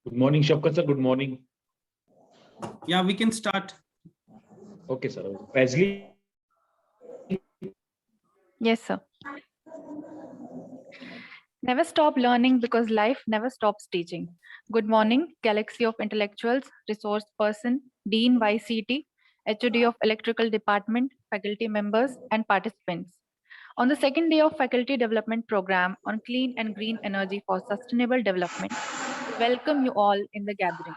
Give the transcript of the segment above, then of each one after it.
Good morning, SHAFAQT sir. Good morning. Yeah, we can start. Okay, sir. Wesley. Yes, sir. Never stop learning because life never stops teaching. Good morning, galaxy of intellectuals, resource person, Dean Ycet, HOD of Electrical Department, faculty members, and participants. On the second day of Faculty Development Program on Clean and Green Energy for Sustainable Development, welcome you all in the gathering.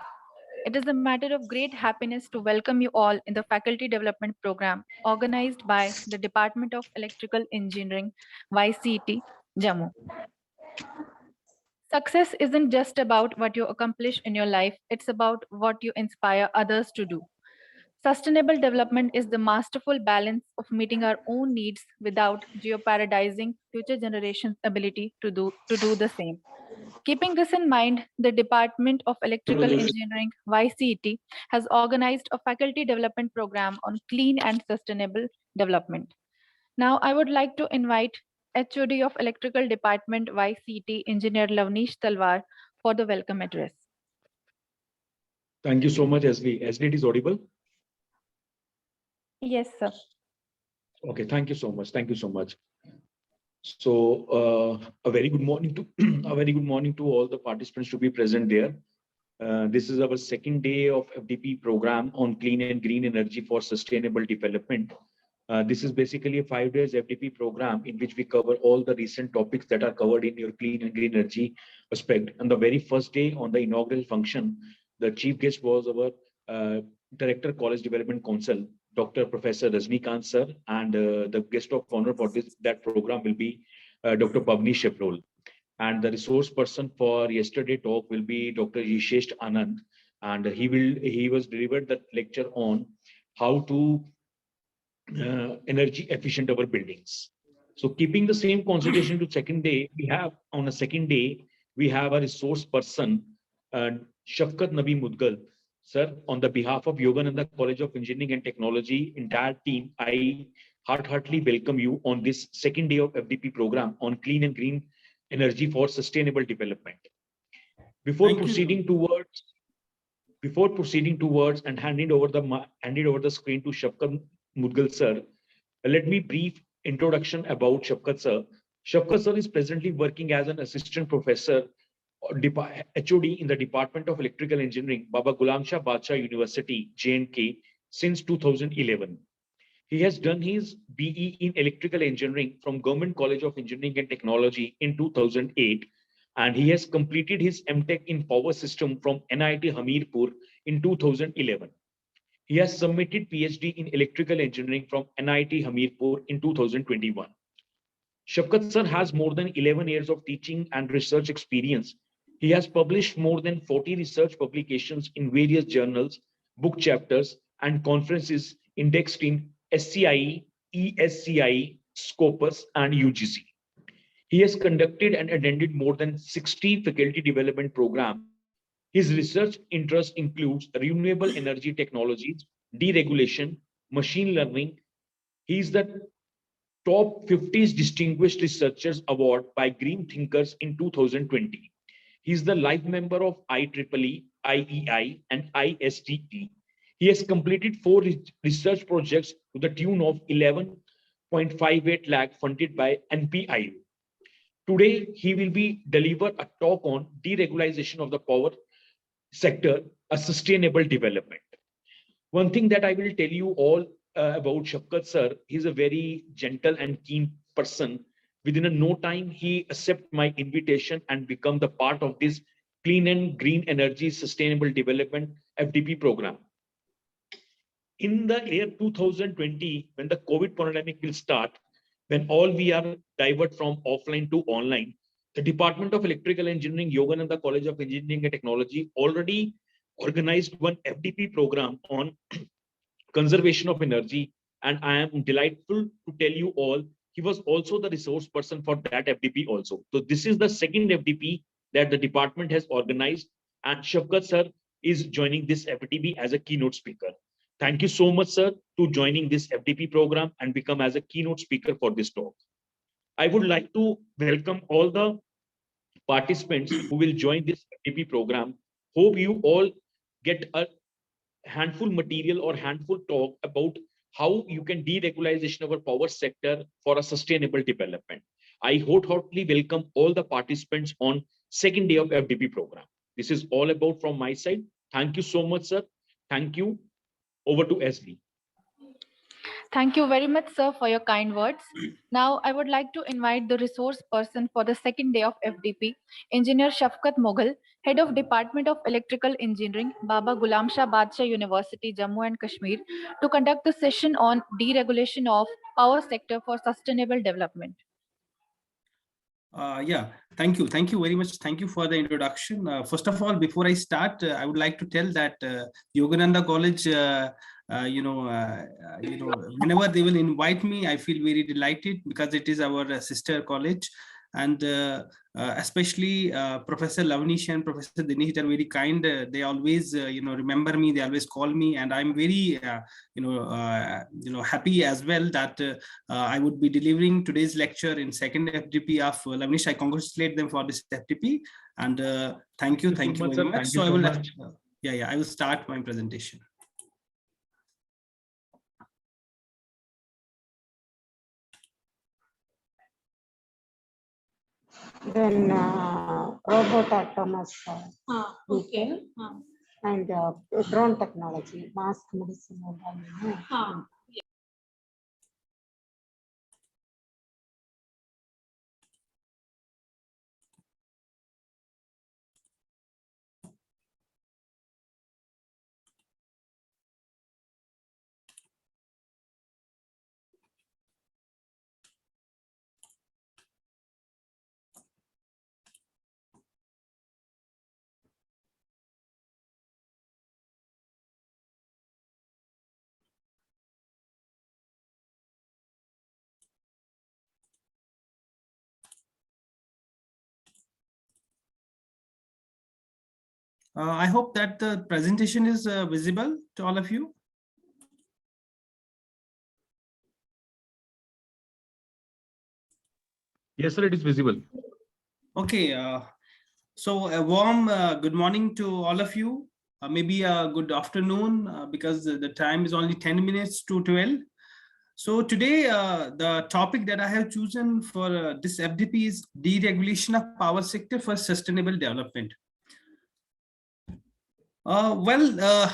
It is a matter of great happiness to welcome you all in the Faculty Development Program organized by the Department of Electrical Engineering, Ycet, JAMMU. Success isn't just about what you accomplish in your life, it's about what you inspire others to do. Sustainable development is the masterful balance of meeting our own needs without jeopardizing future generations' ability to do the same. Keeping this in mind, the Department of Electrical Engineering, Ycet, has organized a faculty development program on clean and sustainable development. Now, I would like to invite HOD of Electrical Department, Ycet, Engineer Lavnish Talwar, for the welcome address. Thank you so much, Wesley. Wesley, it is audible? Yes, sir. Okay, thank you so much. Thank you so much. So, a very good morning to a very good morning to all the participants to be present there. This is our second day of FDP program on clean and green energy for sustainable development. This is basically a 5 days FDP program in which we cover all the recent topics that are covered in your clean and green energy aspect. And the very first day on the inaugural function, the chief guest was our Director College Development Council, Dr. Professor Rajnikant sir, and the guest of honor for that program will be Dr. Pavni Sheprol. And the resource person for yesterday talk will be Dr. Ycet Anand, and he was delivered the lecture on how to energy efficient our buildings. So keeping the same concentration to second day, we have on a second day, we have a resource person, SHAFAQT Nabi Mudgal. Sir, on the behalf of Yogananda College of Engineering and Technology, entire team, I heartily welcome you on this second day of FDP program on clean and green energy for sustainable development. Before proceeding towards and handing over the screen to SHAFAQT Mudgal sir, let me brief introduction about SHAFAQT sir. SHAFAQT sir is presently working as an assistant professor HOD in the Department of Electrical Engineering, Baba Ghulam Shah Badshah University, J&K, since 2011. He has done his BE in Electrical Engineering from Government College of Engineering and Technology in 2008, and he has completed his MTech in Power System from NIT Hamirpur in 2011. He has submitted PhD in Electrical Engineering from NIT Hamirpur in 2021. SHAFAQT sir has more than 11 years of teaching and research experience. He has published more than 40 research publications in various journals, book chapters, and conferences indexed in SCIE, ESCIE, Scopus, and UGC. He has conducted and attended more than 60 faculty development programs. His research interest includes renewable energy technologies, deregulation, machine learning. He is the Top 50 Distinguished Researchers Award by Green Thinkers in 2020. He is the life member of IEEE, IEI, and ISTE. He has completed 4 research projects to the tune of 11.58 lakh funded by NPIU. Today, he will be deliver a talk on deregulation of the power sector, a sustainable development. One thing that I will tell you all about SHAFAQT sir, he's a very gentle and keen person. Within no time, he accepted my invitation and become the part of this clean and green energy sustainable development FDP program. In the year 2020, when the COVID pandemic will start, when all we are divert from offline to online, the Department of Electrical Engineering, Yogananda College of Engineering and Technology already organized one FDP program on conservation of energy, and I am delightful to tell you all, he was also the resource person for that FDP also. So this is the second FDP that the department has organized, and SHAFAQT sir is joining this FDP as a keynote speaker. Thank you so much, sir, to joining this FDP program and become as a keynote speaker for this talk. I would like to welcome all the participants who will join this FDP program. Hope you all get a handful material or handful talk about how you can deregulation our power sector for a sustainable development. I wholeheartedly welcome all the participants on second day of FDP program. This is all about from my side. Thank you so much, sir. Thank you. Over to SB. Thank you very much, sir, for your kind words. Now, I would like to invite the resource person for the second day of FDP, Engineer SHAFAQT Mughal, Head of Department of Electrical Engineering, Baba Ghulam Shah Badshah University, Jammu and Kashmir, to conduct the session on deregulation of power sector for sustainable development. Yeah, thank you. Thank you very much. Thank you for the introduction. First of all, before I start, I would like to tell that Yogananda College, whenever they will invite me, I feel very delighted because it is our sister college. And especially Professor Lavnish and Professor Dinesh, they're very kind. They always, remember me. They always call me, and I'm very, happy as well that I would be delivering today's lecture in second FDP of Lavnish. I congratulate them for this FDP, and thank you very much. So I will, I will start my presentation. Then robot autonomous and drone technology, mask medicine. I hope that the presentation is visible to all of you. Yes, sir, it is visible. Okay, so a warm good morning to all of you. Maybe a good afternoon because the time is only 10 minutes to 12. So today, the topic that I have chosen for this FDP is deregulation of power sector for sustainable development. The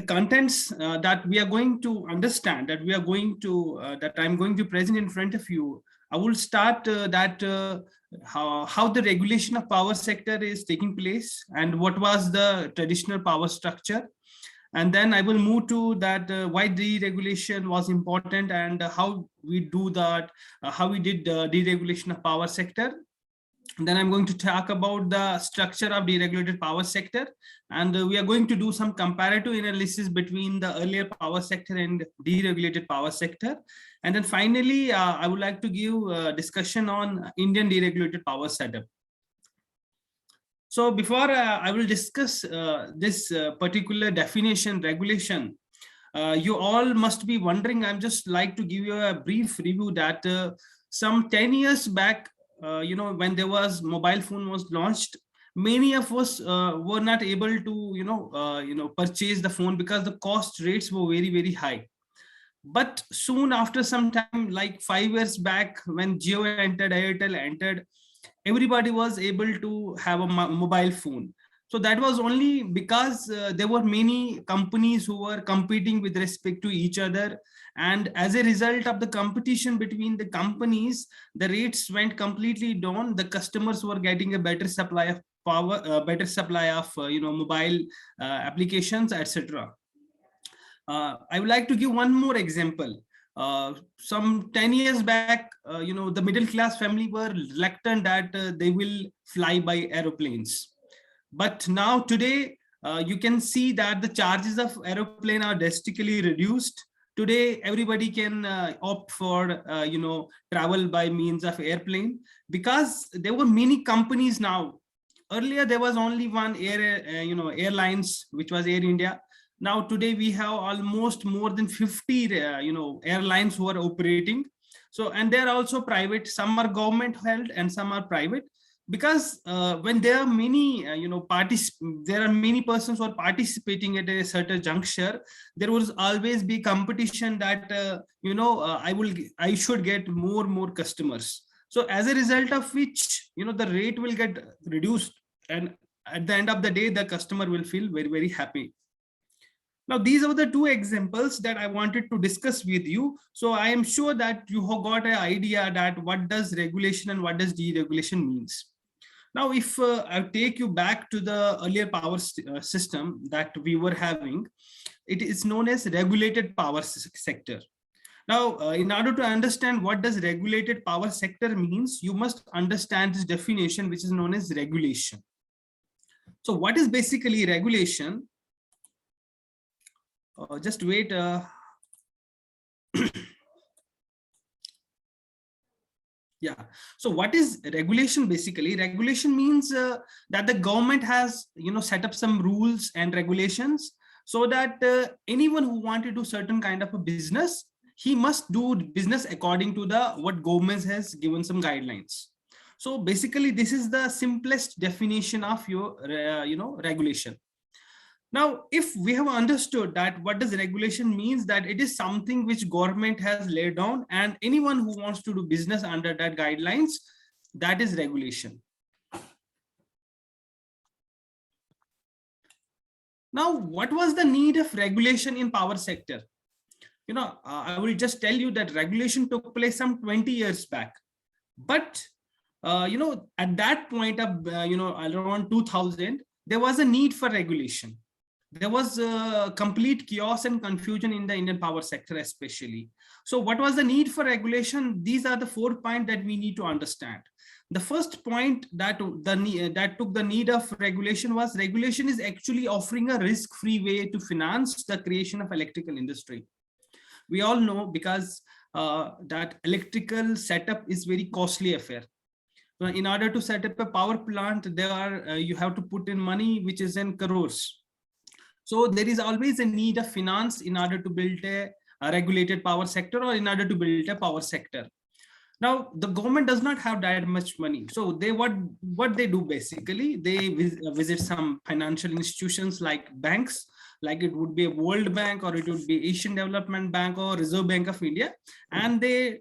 contents that we are going to understand, that we are going to, that I'm going to present in front of you, I will start how the regulation of power sector is taking place and what was the traditional power structure. And then I will move to that why deregulation was important and how we do that, how we did deregulation of power sector. Then I'm going to talk about the structure of deregulated power sector, and we are going to do some comparative analysis between the earlier power sector and deregulated power sector. And then finally, I would like to give a discussion on Indian deregulated power setup. So before I will discuss this particular definition, regulation, you all must be wondering, I'm just like to give you a brief review that some 10 years back, when there was mobile phone was launched, many of us were not able to, purchase the phone because the cost rates were very, very high. But soon after some time, like 5 years back, when Jio entered, Airtel entered, everybody was able to have a mobile phone. So that was only because there were many companies who were competing with respect to each other. And as a result of the competition between the companies, the rates went completely down. The customers were getting a better supply of power, better supply of mobile applications, etc. I would like to give one more example. Some 10 years back, the middle class family were reluctant that they will fly by aeroplanes. But now today, you can see that the charges of aeroplane are drastically reduced. Today, everybody can opt for, travel by means of airplane because there were many companies now. Earlier, there was only one airlines, which was Air India. Now today we have almost more than 50 airlines who are operating. So, and they're also private. Some are government held and some are private. because when there are many, there are many persons who are participating at a certain juncture, there will always be competition that, I should get more customers. So as a result of which, the rate will get reduced. And at the end of the day, the customer will feel very happy. Now, these are the two examples that I wanted to discuss with you. So I am sure that you have got an idea that what does regulation and what does deregulation means. Now, if I take you back to the earlier power system that we were having, it is known as regulated power sector. Now, in order to understand what does regulated power sector means, you must understand this definition, which is known as regulation. So what is basically regulation? Just wait. Yeah. So what is regulation? Basically, regulation means that the government has, set up some rules and regulations so that anyone who wants to do certain kind of a business, he must do business according to what government has given some guidelines. So basically, this is the simplest definition of your, regulation. Now, if we have understood that what does regulation means, that it is something which government has laid down and anyone who wants to do business under that guidelines, that is regulation. Now, what was the need of regulation in power sector? I will just tell you that regulation took place some 20 years back. But, at that point of, around 2000, there was a need for regulation. There was complete chaos and confusion in the Indian power sector, especially. So what was the need for regulation? These are the 4 points that we need to understand. The first point that took the need of regulation was regulation is actually offering a risk-free way to finance the creation of electrical industry. We all know because that electrical setup is very costly affair. In order to set up a power plant, you have to put in money which is in crores. So there is always a need of finance in order to build a regulated power sector or in order to build a power sector. Now, the government does not have that much money. So what they do basically, they visit some financial institutions like banks, like it would be a World Bank or it would be Asian Development Bank or Reserve Bank of India, and they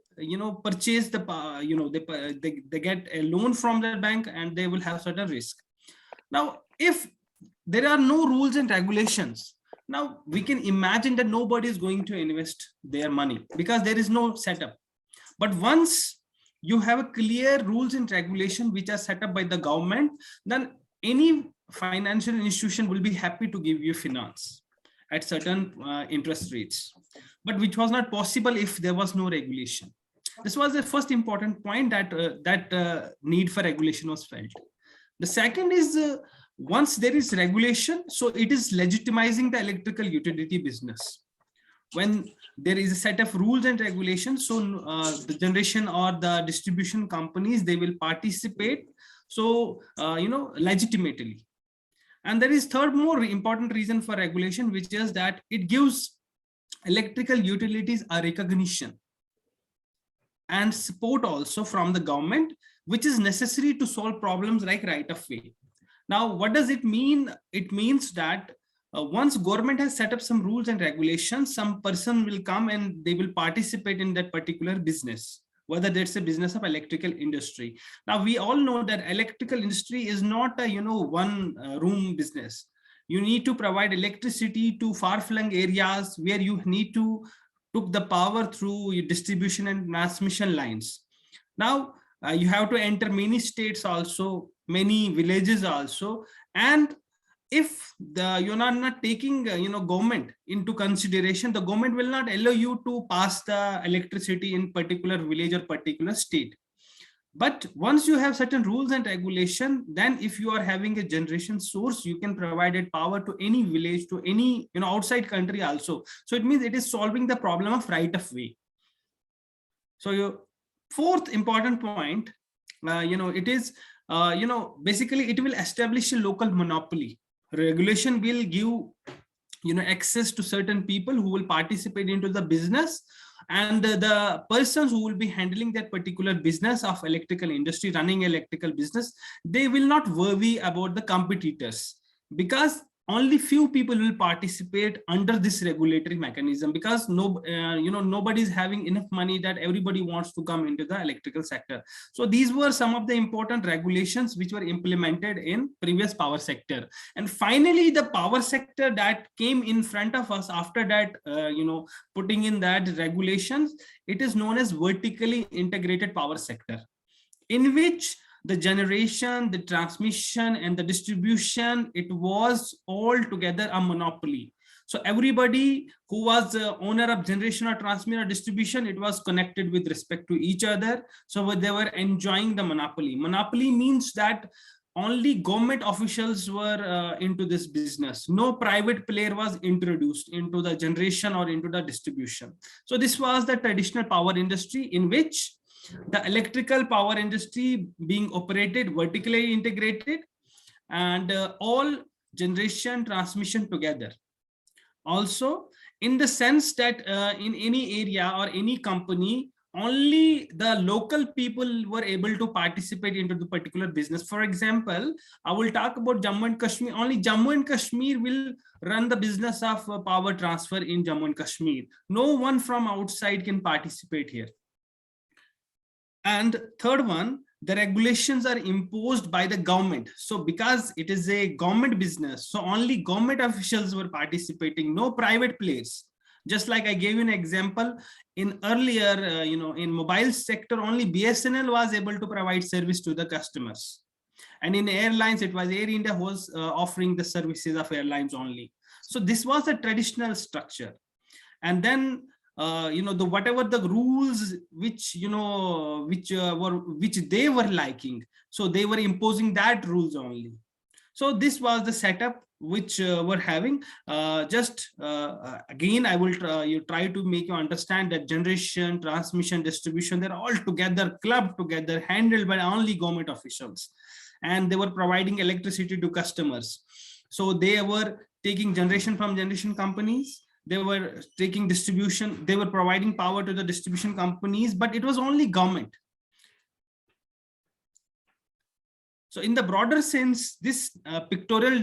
purchase they get a loan from the bank and they will have certain risk. Now, if there are no rules and regulations, now we can imagine that nobody is going to invest their money because there is no setup. But once you have a clear rules and regulation which are set up by the government, then any financial institution will be happy to give you finance at certain interest rates, but which was not possible if there was no regulation. This was the first important point that need for regulation was felt. The second is once there is regulation, so it is legitimizing the electrical utility business. When there is a set of rules and regulations, so the generation or the distribution companies, they will participate, so legitimately. And there is third more important reason for regulation, which is that it gives electrical utilities a recognition and support also from the government, which is necessary to solve problems like right of way. Now, what does it mean? It means that once government has set up some rules and regulations, some person will come and they will participate in that particular business, whether that's a business of electrical industry. Now, we all know that electrical industry is not a one room business. You need to provide electricity to far-flung areas where you need to took the power through your distribution and transmission lines. Now, you have to enter many states also, many villages also, and if you're not taking government into consideration, the government will not allow you to pass the electricity in particular village or particular state. But once you have certain rules and regulation, then if you are having a generation source, you can provide it power to any village, to any outside country also. So it means it is solving the problem of right of way. So your fourth important point, it is basically it will establish a local monopoly. Regulation will give access to certain people who will participate into the business, And the persons who will be handling that particular business of electrical industry, running electrical business, they will not worry about the competitors, because only few people will participate under this regulatory mechanism, because nobody is having enough money that everybody wants to come into the electrical sector. So these were some of the important regulations which were implemented in previous power sector. And finally, the power sector that came in front of us after that, putting in that regulations, it is known as vertically integrated power sector, in which the generation, the transmission, and the distribution, it was all together a monopoly. So everybody who was the owner of generation or transmission or distribution, it was connected with respect to each other. So they were enjoying the monopoly. Monopoly means that only government officials were into this business. No private player was introduced into the generation or into the distribution. So this was the traditional power industry, in which the electrical power industry being operated vertically integrated, and all generation transmission together. Also, in the sense that in any area or any company, only the local people were able to participate into the particular business. For example, I will talk about Jammu and Kashmir. Only Jammu and Kashmir will run the business of power transfer in Jammu and Kashmir. No one from outside can participate here. And third one, the regulations are imposed by the government. So because it is a government business, so only government officials were participating, no private players. Just like I gave you an example, in earlier, in mobile sector, only BSNL was able to provide service to the customers. And in airlines, it was Air India who was offering the services of airlines only. So this was a traditional structure. And then whatever the rules which they were liking, so they were imposing that rules only. So this was the setup which we're having. Again, I will try to make you understand that generation, transmission, distribution, they're all together, clubbed together, handled by only government officials, and they were providing electricity to customers. So they were taking generation from generation companies, they were taking distribution, they were providing power to the distribution companies, but it was only government. So in the broader sense, this pictorial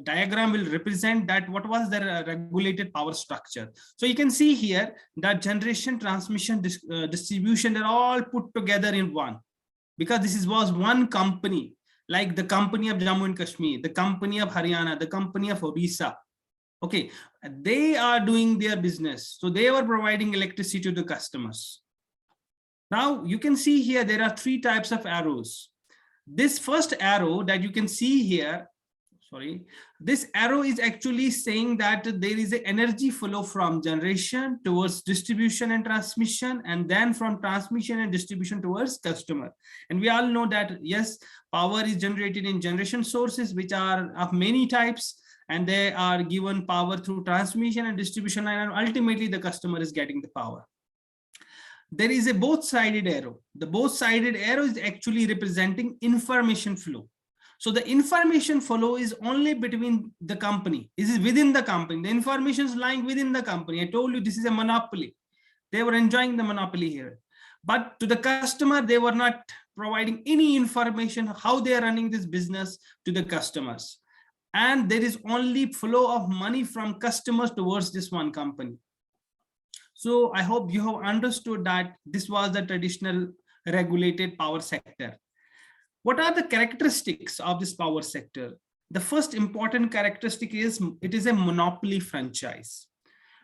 diagram will represent that what was the regulated power structure. So you can see here that generation, transmission, distribution, they're all put together in one, because this was one company, like the company of Jammu and Kashmir, the company of Haryana, the company of Orissa. Okay, they are doing their business. So they were providing electricity to the customers. Now you can see here, there are three types of arrows. This first arrow that you can see here, this arrow is actually saying that there is an energy flow from generation towards distribution and transmission, and then from transmission and distribution towards customer. And we all know that, yes, power is generated in generation sources, which are of many types, and they are given power through transmission and distribution, and ultimately the customer is getting the power. There is a both-sided arrow. The both-sided arrow is actually representing information flow. So the information flow is only between the company. This is within the company. The information is lying within the company. I told you this is a monopoly. They were enjoying the monopoly here. But to the customer, they were not providing any information how they are running this business to the customers. And there is only flow of money from customers towards this one company. So I hope you have understood that this was the traditional regulated power sector. What are the characteristics of this power sector? The first important characteristic is it is a monopoly franchise,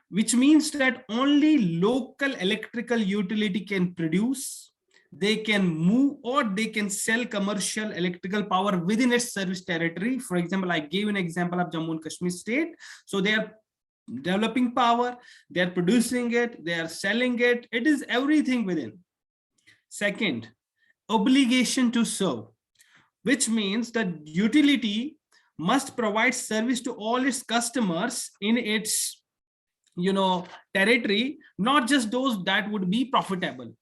which means that only local electrical utility can produce, they can move, or they can sell commercial electrical power within its service territory. For example, I gave an example of Jammu and Kashmir state. So they are developing power, they are producing it, they are selling it. It is everything within. Second, obligation to serve, which means that utility must provide service to all its customers in its territory, not just those that would be profitable.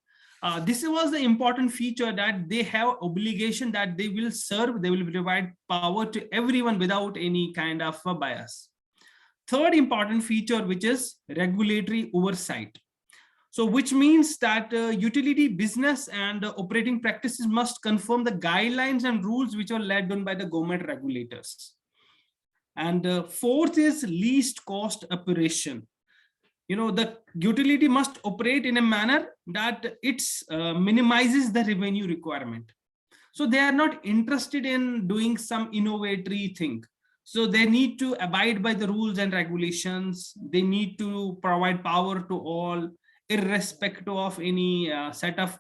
This was the important feature, that they have obligation that they will serve, they will provide power to everyone without any kind of a bias. Third important feature, which is regulatory oversight. So which means that utility business and operating practices must conform the guidelines and rules which are laid down by the government regulators. And fourth is least cost operation. The utility must operate in a manner that it minimizes the revenue requirement. So they are not interested in doing some innovatory thing. So they need to abide by the rules and regulations. They need to provide power to all, irrespective of any set of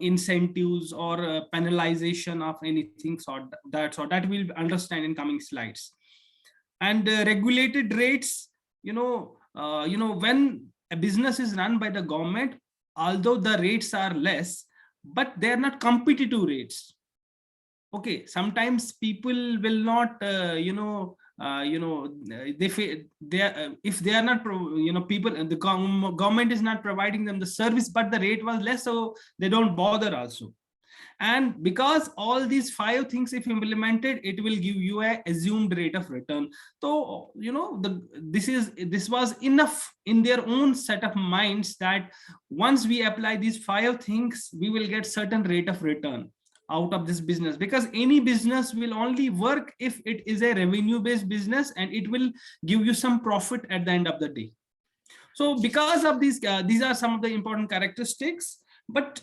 incentives or penalization of anything sort that. So that we'll understand in coming slides. And regulated rates, when a business is run by the government, although the rates are less, but they are not competitive rates. Okay, sometimes people will not, if they are not, people, the government is not providing them the service, but the rate was less, so they don't bother also. And because all these 5 things, if implemented, it will give you a assumed rate of return. So this was enough in their own set of minds that once we apply these 5 things, we will get certain rate of return out of this business, because any business will only work if it is a revenue based business and it will give you some profit at the end of the day. So because of these are some of the important characteristics. But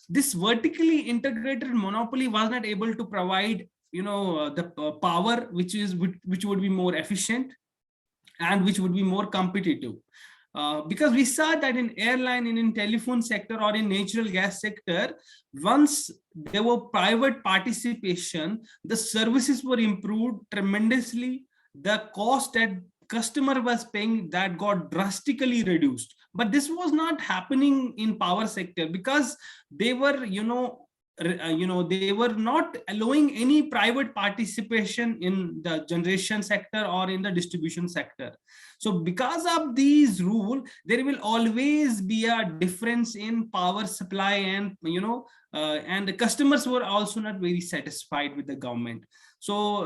this vertically integrated monopoly was not able to provide the power which would be more efficient and which would be more competitive, because we saw that in airline and in telephone sector or in natural gas sector, once there were private participation, the services were improved tremendously. The cost that customer was paying, that got drastically reduced. But this was not happening in power sector, because they were they were not allowing any private participation in the generation sector or in the distribution sector. So because of these rules, there will always be a difference in power supply, and and the customers were also not very satisfied with the government. So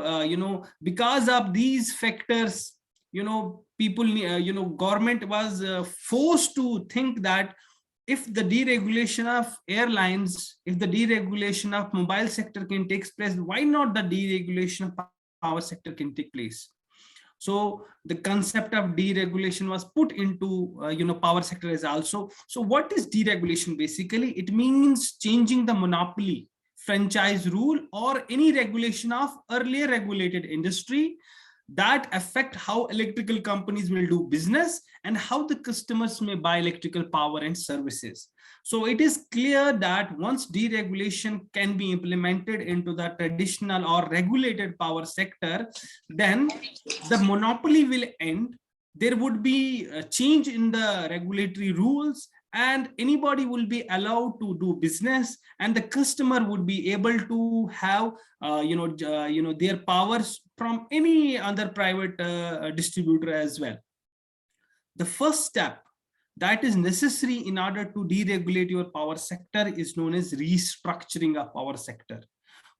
because of these factors, government was forced to think that if the deregulation of airlines, if the deregulation of mobile sector can take place, why not the deregulation of power sector can take place? So the concept of deregulation was put into power sector as also. So what is deregulation? Basically, it means changing the monopoly, franchise rule, or any regulation of earlier regulated industry that affect how electrical companies will do business and how the customers may buy electrical power and services. So it is clear that once deregulation can be implemented into the traditional or regulated power sector, then the monopoly will end. There would be a change in the regulatory rules, and anybody will be allowed to do business, and the customer would be able to have their powers from any other private distributor as well. The first step that is necessary in order to deregulate your power sector is known as restructuring of power sector.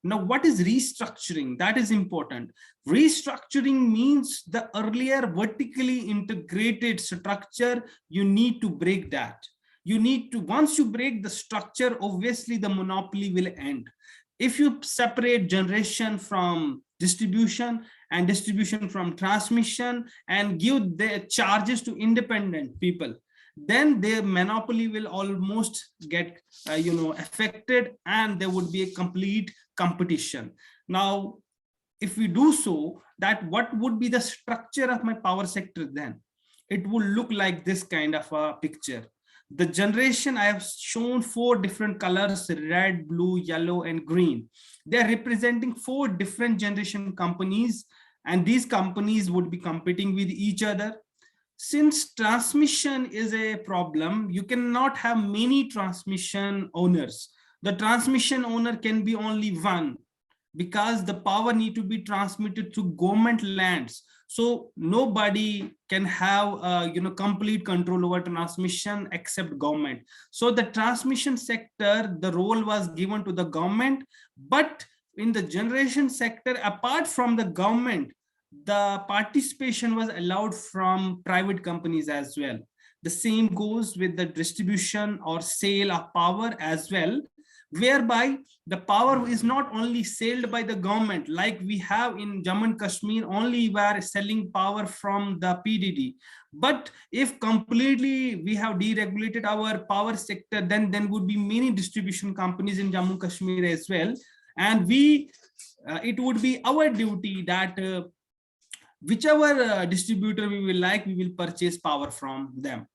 Now, what is restructuring? That is important. Restructuring means the earlier vertically integrated structure, you need to break that. You need to, once you break the structure, obviously the monopoly will end. If you separate generation from distribution and distribution from transmission and give the charges to independent people, then their monopoly will almost get affected, and there would be a complete competition. Now, if we do so, that what would be the structure of my power sector then? It will look like this kind of a picture. The generation, I have shown 4 different colors: red, blue, yellow, and green. They are representing 4 different generation companies, and these companies would be competing with each other. Since transmission is a problem, you cannot have many transmission owners. The transmission owner can be only one, because the power need to be transmitted through government lands. So nobody can have complete control over transmission except government. So the transmission sector, the role was given to the government, but in the generation sector, apart from the government, the participation was allowed from private companies as well. The same goes with the distribution or sale of power as well, whereby the power is not only sold by the government, like we have in Jammu and Kashmir, only we are selling power from the PDD. But if completely we have deregulated our power sector, then would be many distribution companies in Jammu and Kashmir as well. And it would be our duty that whichever distributor we will like, we will purchase power from them.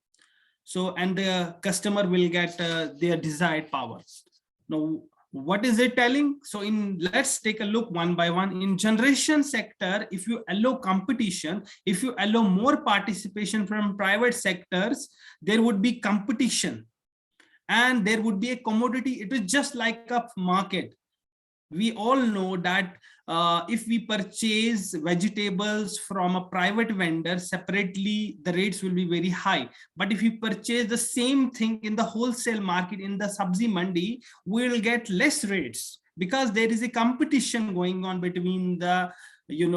So, and the customer will get their desired power. Now, what is it telling? So let's take a look one by one. In generation sector, if you allow competition, if you allow more participation from private sectors, there would be competition and there would be a commodity. It is just like a market. We all know that if we purchase vegetables from a private vendor separately, the rates will be very high. But if we purchase the same thing in the wholesale market, in the sabzi mandi, we will get less rates because there is a competition going on between the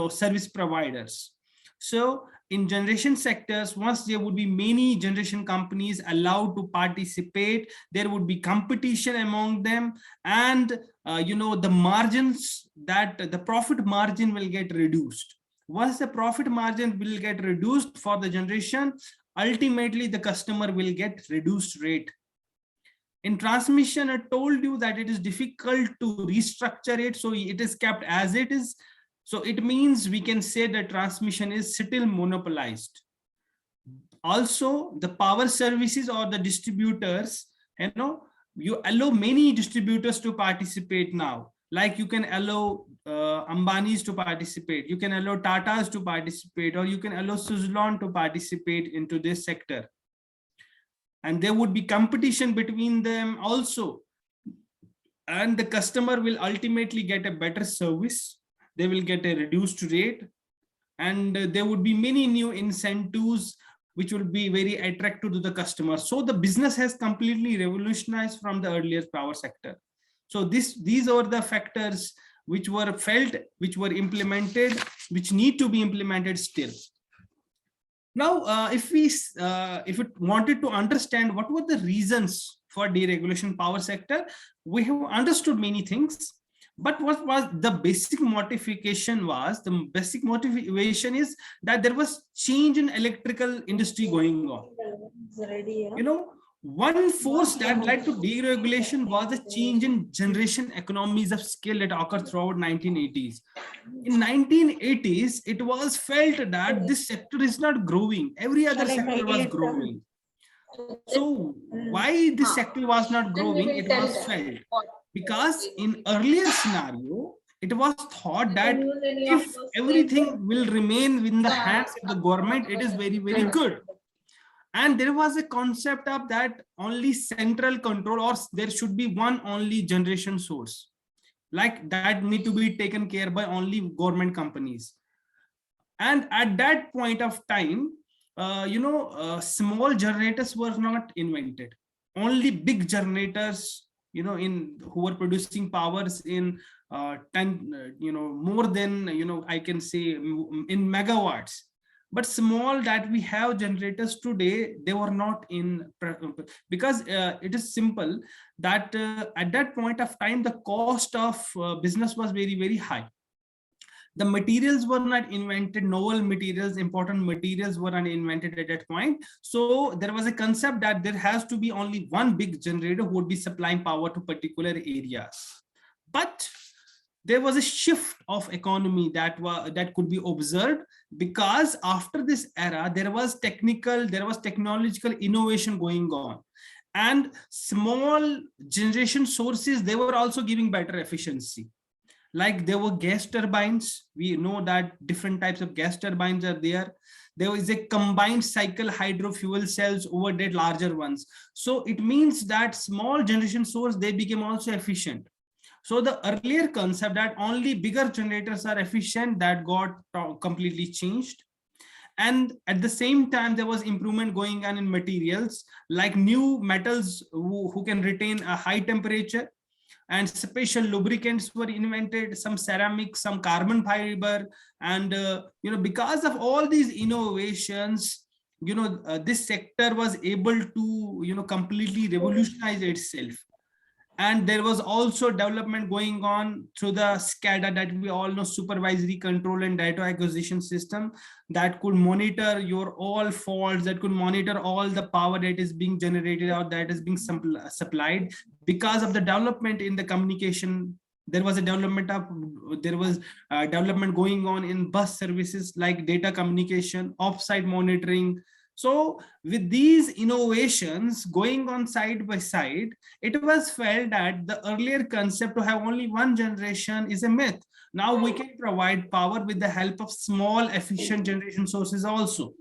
service providers. So in generation sectors, once there would be many generation companies allowed to participate, there would be competition among them, and the margins, that the profit margin will get reduced. Once the profit margin will get reduced for the generation, ultimately the customer will get reduced rate. In transmission, I told you that it is difficult to restructure it, so it is kept as it is. So it means we can say that transmission is still monopolized. Also, the power services or the distributors, you allow many distributors to participate now. Like you can allow Ambanis to participate, you can allow Tatas to participate, or you can allow Suzlon to participate into this sector. And there would be competition between them also. And the customer will ultimately get a better service. They will get a reduced rate, and there would be many new incentives which will be very attractive to the customer. So the business has completely revolutionized from the earlier power sector. So these are the factors which were felt, which were implemented, which need to be implemented still. Now, if we wanted to understand what were the reasons for deregulation power sector, we have understood many things. But what was the basic motivation was, the basic motivation is that there was change in electrical industry going on. One force that led to deregulation was a change in generation economies of scale that occurred throughout 1980s. In 1980s, it was felt that this sector is not growing. Every other sector was growing. So why this sector was not growing? It was felt. Because in earlier scenario, it was thought that if everything will remain in the hands of the government, it is very, very good. And there was a concept of that only central control, or there should be one only generation source, like that need to be taken care by only government companies. And at that point of time, small generators were not invented. Only big generators, who were producing powers in 10, more than, I can say in megawatts. But small that we have generators today, they were not in, because it is simple that at that point of time, the cost of business was very, very high. The materials were not invented, novel materials, important materials were not invented at that point. So there was a concept that there has to be only one big generator who would be supplying power to particular areas. But there was a shift of economy that could be observed, because after this era, there was technological innovation going on. And small generation sources, they were also giving better efficiency. Like there were gas turbines. We know that different types of gas turbines are there. There is a combined cycle hydro fuel cells over that larger ones. So it means that small generation source, they became also efficient. So the earlier concept that only bigger generators are efficient, that got completely changed. And at the same time, there was improvement going on in materials, like new metals who can retain a high temperature. And special lubricants were invented, some ceramics, some carbon fiber. And because of all these innovations, this sector was able to, completely revolutionize itself. And there was also development going on through the SCADA, that we all know, supervisory control and data acquisition system, that could monitor your all faults, that could monitor all the power that is being generated or that is being supplied. Because of the development in the communication, there was development going on in bus services like data communication, offsite monitoring. So with these innovations going on side by side, it was felt that the earlier concept to have only one generation is a myth. Now we can provide power with the help of small efficient generation sources also.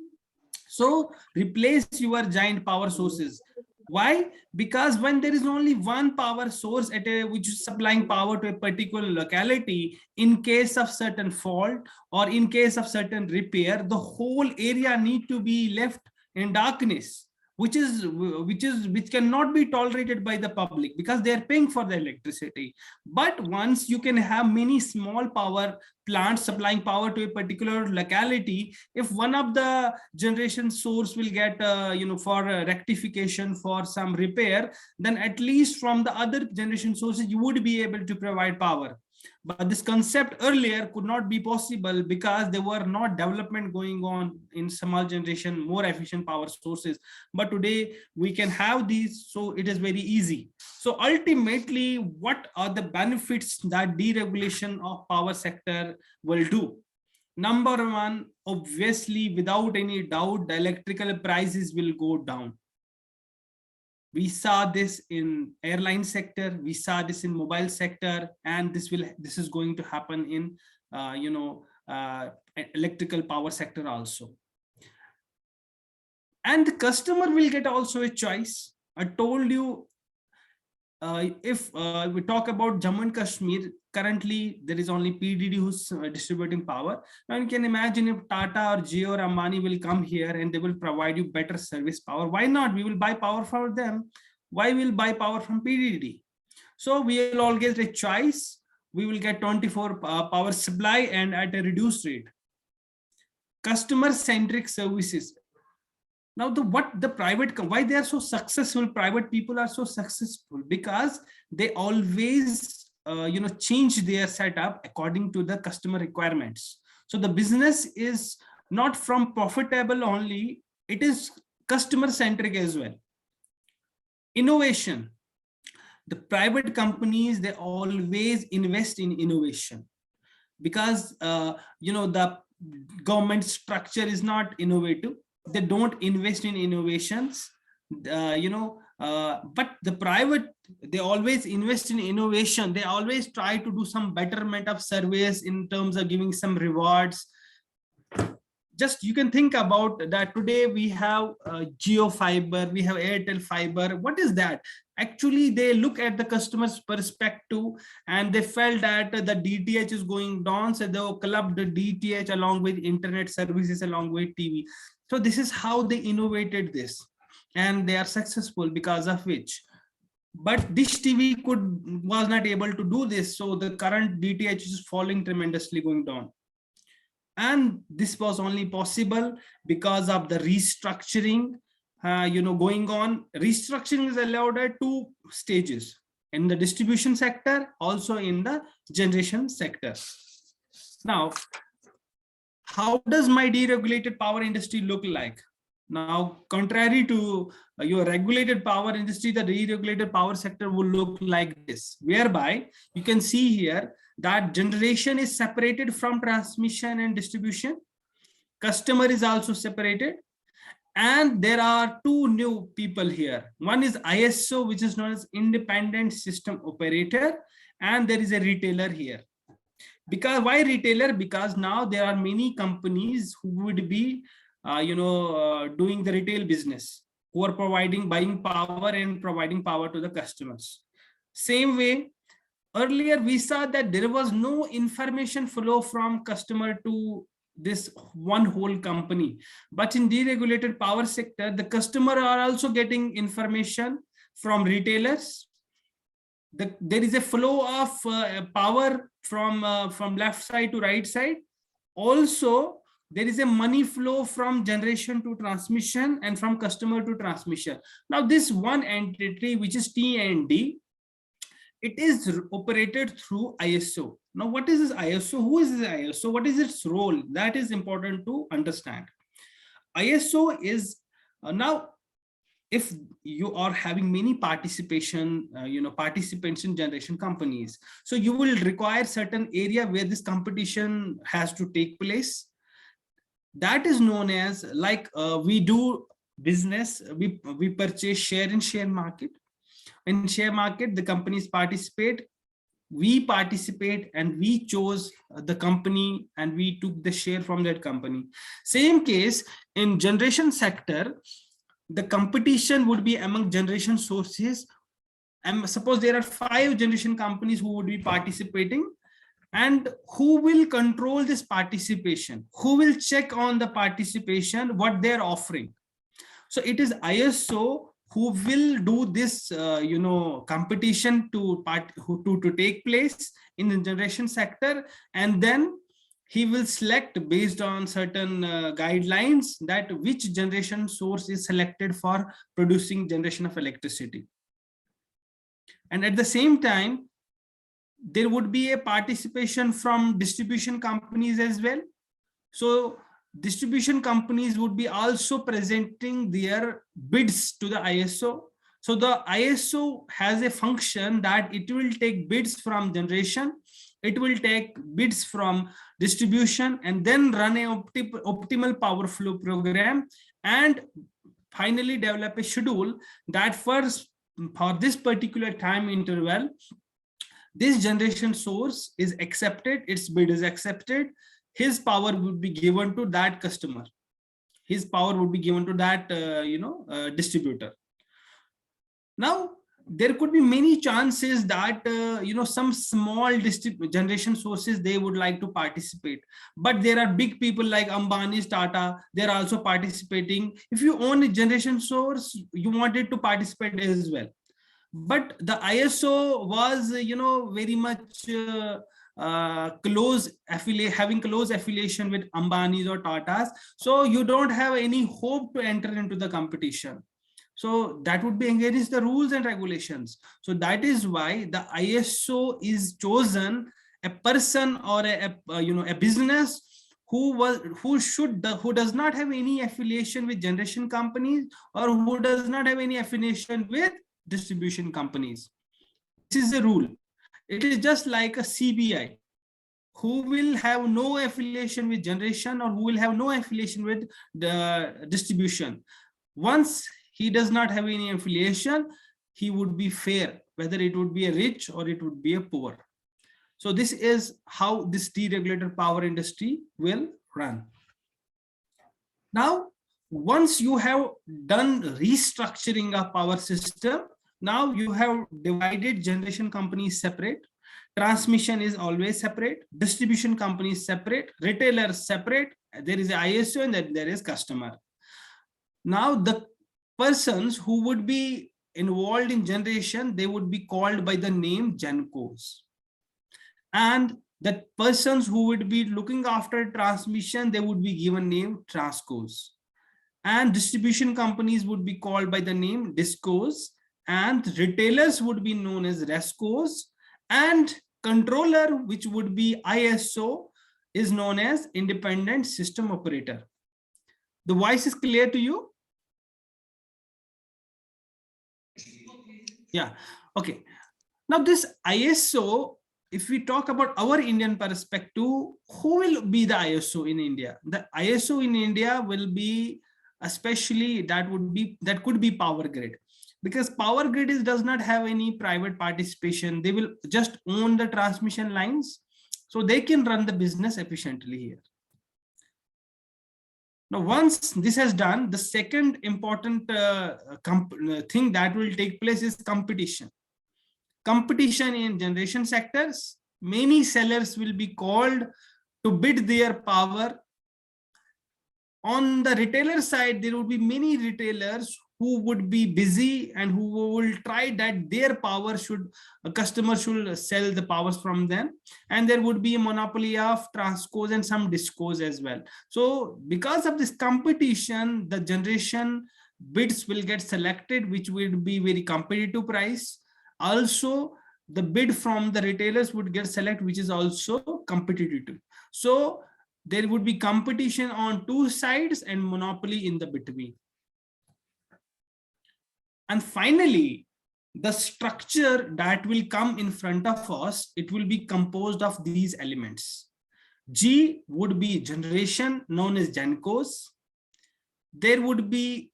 So replace your giant power sources. Why? Because when there is only one power source which is supplying power to a particular locality, in case of certain fault or in case of certain repair, the whole area need to be left in darkness, which cannot be tolerated by the public because they are paying for the electricity. But once you can have many small power plants supplying power to a particular locality, if one of the generation source will get for rectification, for some repair, then at least from the other generation sources you would be able to provide power. But this concept earlier could not be possible because there were not development going on in small generation, more efficient power sources. But today we can have these, so it is very easy. So ultimately, what are the benefits that deregulation of power sector will do? Number one, obviously, without any doubt, the electrical prices will go down. We saw this in airline sector, we saw this in mobile sector, and this is going to happen in electrical power sector also. And the customer will get also a choice. I told you, if we talk about Jammu and Kashmir, currently there is only PDD who's distributing power. Now you can imagine if Tata or Jio or Ambani will come here and they will provide you better service power. Why not? We will buy power for them. Why will buy power from PDD? So we will all get a choice. We will get 24 power supply and at a reduced rate. Customer-centric services. Now, why they are so successful? Private people are so successful because they always change their setup according to the customer requirements. So the business is not from profitable only, it is customer centric as well. Innovation. The private companies, they always invest in innovation because the government structure is not innovative. They don't invest in innovations, but the private, they always invest in innovation. They always try to do some betterment of service in terms of giving some rewards. Just you can think about that. Today we have Jio fiber, we have Airtel fiber. What is that? Actually, they look at the customer's perspective and they felt that the DTH is going down, so they clubbed the DTH along with internet services, along with TV. So this is how they innovated this, and they are successful because of which. But Dish TV was not able to do this, so the current DTH is falling tremendously, going down. And this was only possible because of the restructuring going on. Restructuring is allowed at 2 stages, in the distribution sector, also in the generation sector. Now, how does my deregulated power industry look like? Now, contrary to your regulated power industry, the deregulated power sector will look like this, whereby you can see here that generation is separated from transmission and distribution. Customer is also separated. And there are 2 new people here. One is ISO, which is known as Independent System Operator, and there is a retailer here. Because why retailer? Because now there are many companies who would be doing the retail business, who are buying power and providing power to the customers. Same way, earlier we saw that there was no information flow from customer to this one whole company. But in deregulated power sector, the customer are also getting information from retailers. There is a flow of power from left side to right side. Also, there is a money flow from generation to transmission and from customer to transmission. Now this one entity, which is T&D, it is operated through ISO. Now what is this ISO? Who is this ISO? What is its role? That is important to understand. ISO is now, if you are having many participation, participants in generation companies, so you will require certain area where this competition has to take place. That is known as, like, we do business, we purchase share in share market. In share market, the companies participate, we participate, and we chose the company and we took the share from that company. Same case in generation sector, the competition would be among generation sources. And suppose there are 5 generation companies who would be participating, and who will control this participation? Who will check on the participation, what they're offering? So it is ISO who will do this, competition to take place in the generation sector, and then he will select based on certain guidelines that which generation source is selected for producing generation of electricity. And at the same time, there would be a participation from distribution companies as well. So distribution companies would be also presenting their bids to the ISO. So the ISO has a function that it will take bids from generation, it will take bids from distribution, and then run an optimal power flow program, and finally develop a schedule that for this particular time interval, this generation source is accepted, its bid is accepted, his power would be given to that customer, his power would be given to that distributor. Now there could be many chances that some small generation sources, they would like to participate, but there are big people like Ambani's, Tata, they're also participating. If you own a generation source, you wanted to participate as well. But the ISO was, very much having close affiliation with Ambani's or Tata's. So you don't have any hope to enter into the competition. So that would be against the rules and regulations. So that is why the ISO is chosen a person or a business who does not have any affiliation with generation companies, or who does not have any affiliation with distribution companies. This is the rule. It is just like a CBI, who will have no affiliation with generation, or who will have no affiliation with the distribution. Once he does not have any affiliation, he would be fair, whether it would be a rich or it would be a poor. So this is how this deregulated power industry will run. Now, once you have done restructuring of power system, now you have divided generation companies separate, transmission is always separate, distribution companies separate, retailers separate, there is a ISO, and then there is customer. Now the persons who would be involved in generation, they would be called by the name GenCos. And the persons who would be looking after transmission, they would be given name Transcos. And distribution companies would be called by the name Discos, and retailers would be known as Rescos, and controller, which would be ISO, is known as Independent System Operator. The voice is clear to you? Yeah, okay. Now this ISO, if we talk about our Indian perspective, who will be the ISO in India? The ISO in India will be, especially that could be Power Grid, because Power Grid does not have any private participation. They will just own the transmission lines, so they can run the business efficiently here. Now, once this has done, the second important thing that will take place is competition. Competition in generation sectors, many sellers will be called to bid their power. On the retailer side, there will be many retailers who would be busy and who will try that their power should, a customer should sell the powers from them. And there would be a monopoly of transcos and some discos as well. So because of this competition, the generation bids will get selected, which will be very competitive price. Also, the bid from the retailers would get selected, which is also competitive. So there would be competition on two sides and monopoly in the between. And finally, the structure that will come in front of us, it will be composed of these elements. G would be generation, known as GENCOs. There would be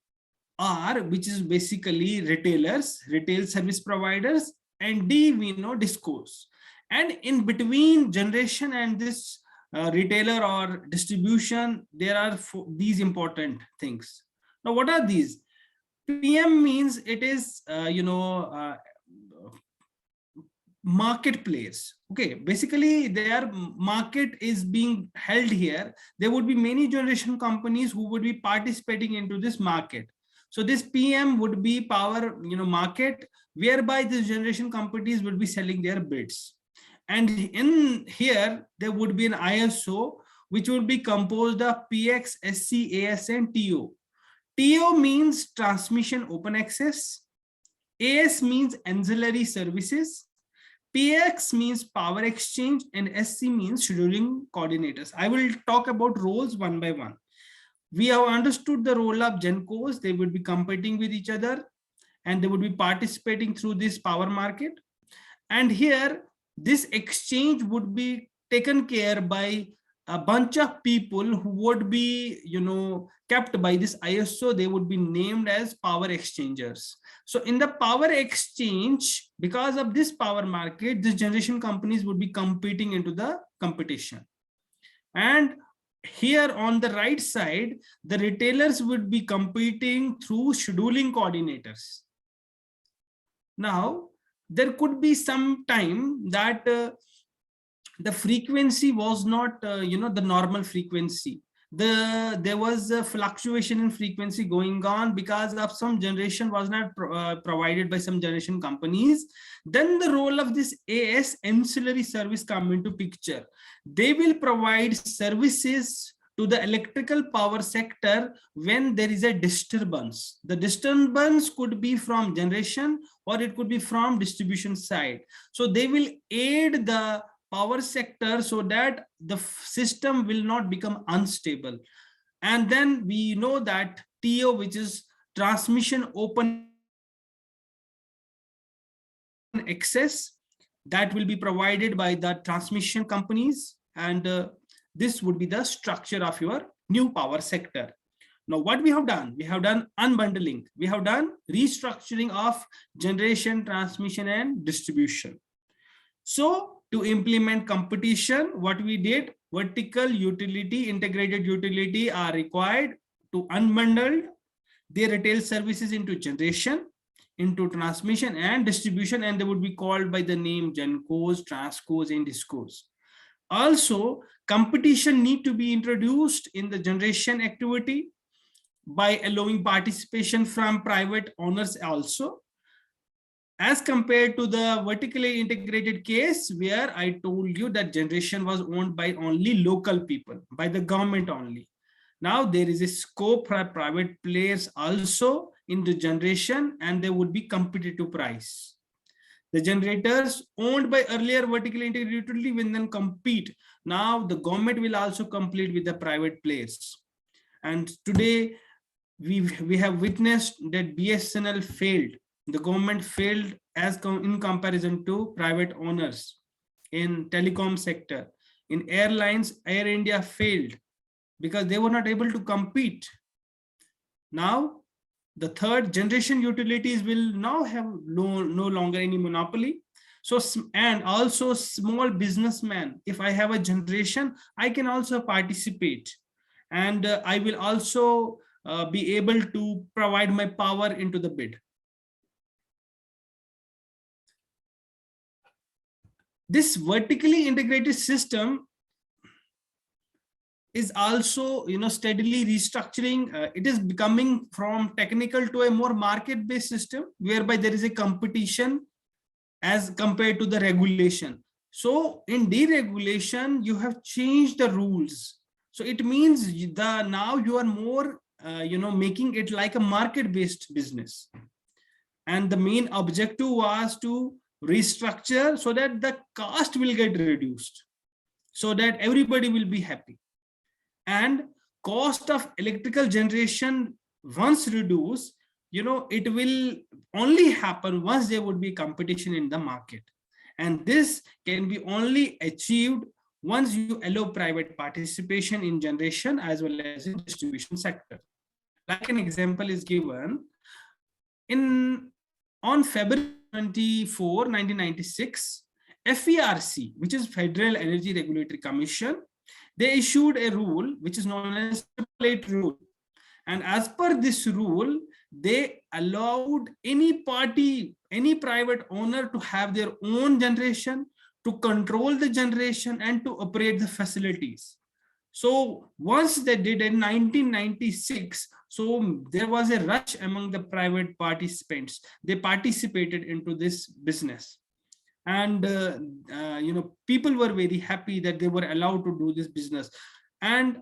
R, which is basically retailers, retail service providers, and D, we know, discos. And in between generation and this retailer or distribution, there are these important things. Now, what are these? PM means it is, marketplace. Okay, basically their market is being held here. There would be many generation companies who would be participating into this market. So this PM would be power, market, whereby the generation companies would be selling their bids. And in here, there would be an ISO, which would be composed of PX, SC, AS, and TO. TO means transmission open access. AS means ancillary services. PX means power exchange, and SC means scheduling coordinators. I will talk about roles one by one. We have understood the role of GENCOs. They would be competing with each other and they would be participating through this power market. And here, this exchange would be taken care by a bunch of people who would be, kept by this ISO. They would be named as power exchangers. So in the power exchange, because of this power market, this generation companies would be competing into the competition. And here on the right side, the retailers would be competing through scheduling coordinators. Now, there could be some time that the frequency was not, the normal frequency. There was a fluctuation in frequency going on because of some generation was not provided by some generation companies. Then the role of this AS, ancillary service, come into picture. They will provide services to the electrical power sector when there is a disturbance. The disturbance could be from generation or it could be from distribution side. So they will aid the power sector so that the system will not become unstable. And then we know that TO, which is transmission open access, that will be provided by the transmission companies. And this would be the structure of your new power sector. Now, what we have done unbundling. We have done restructuring of generation, transmission, and distribution. So to implement competition, what we did, vertical utility, integrated utility are required to unbundle their retail services into generation, into transmission and distribution, and they would be called by the name GENCOs, Transcos, and Discos. Also, competition need to be introduced in the generation activity by allowing participation from private owners also, as compared to the vertically integrated case where I told you that generation was owned by only local people, by the government only. Now there is a scope for private players also in the generation, and there would be competitive price. The generators owned by earlier vertically integrated utility will then compete. Now the government will also compete with the private players. And today we have witnessed that BSNL failed. The government failed in comparison to private owners. In telecom sector, in airlines, Air India failed because they were not able to compete. Now, the third generation utilities will now have no longer any monopoly. So, and also small businessman, if I have a generation, I can also participate, and I will also be able to provide my power into the bid. This vertically integrated system is also, steadily restructuring. It is becoming from technical to a more market-based system, whereby there is a competition as compared to the regulation. So in deregulation, you have changed the rules. So it means now you are more, making it like a market-based business. And the main objective was to restructure so that the cost will get reduced, so that everybody will be happy. And cost of electrical generation once reduced, it will only happen once there would be competition in the market. And this can be only achieved once you allow private participation in generation as well as in distribution sector. Like an example is given on February 24, 1996, FERC, which is Federal Energy Regulatory Commission, they issued a rule which is known as 888 rule. And as per this rule, they allowed any party, any private owner to have their own generation, to control the generation and to operate the facilities. So once they did in 1996, so there was a rush among the private participants. They participated into this business. And people were very happy that they were allowed to do this business. And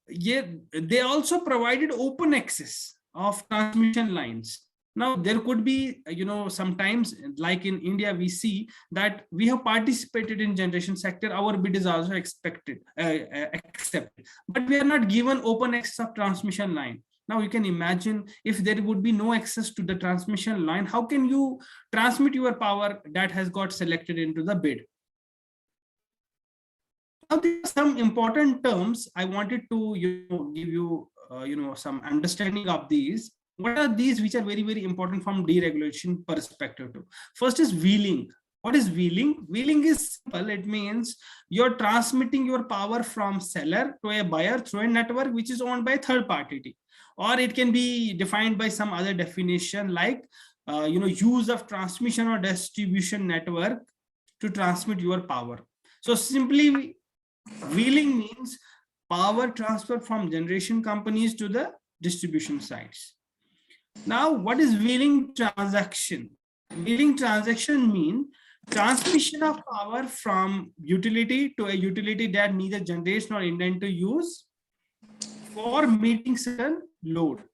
yet they also provided open access of transmission lines. Now there could be, sometimes like in India, we see that we have participated in generation sector, our bid is also accepted, but we are not given open access of transmission line. Now you can imagine, if there would be no access to the transmission line, how can you transmit your power that has got selected into the bid? Now there are some important terms I wanted to give you some understanding of these. What are these which are very, very important from deregulation perspective too? First is wheeling. What is wheeling? Wheeling is simple. It means you're transmitting your power from seller to a buyer through a network which is owned by a third party. Or it can be defined by some other definition like, use of transmission or distribution network to transmit your power. So simply, wheeling means power transfer from generation companies to the distribution sites. Now, what is wheeling transaction? Wheeling transaction means transmission of power from utility to a utility that neither generates nor intend to use for meeting certain load.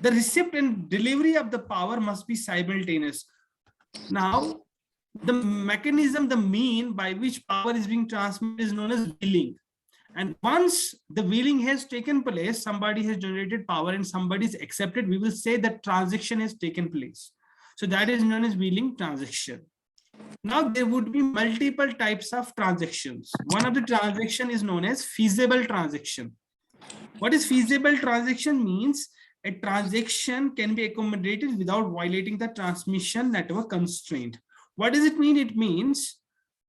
The receipt and delivery of the power must be simultaneous. Now, the mechanism, the mean by which power is being transmitted is known as wheeling. And once the wheeling has taken place, somebody has generated power and somebody is accepted, we will say that transaction has taken place. So that is known as wheeling transaction. Now there would be multiple types of transactions. One of the transaction is known as feasible transaction. What is feasible transaction means? A transaction can be accommodated without violating the transmission network constraint. What does it mean? It means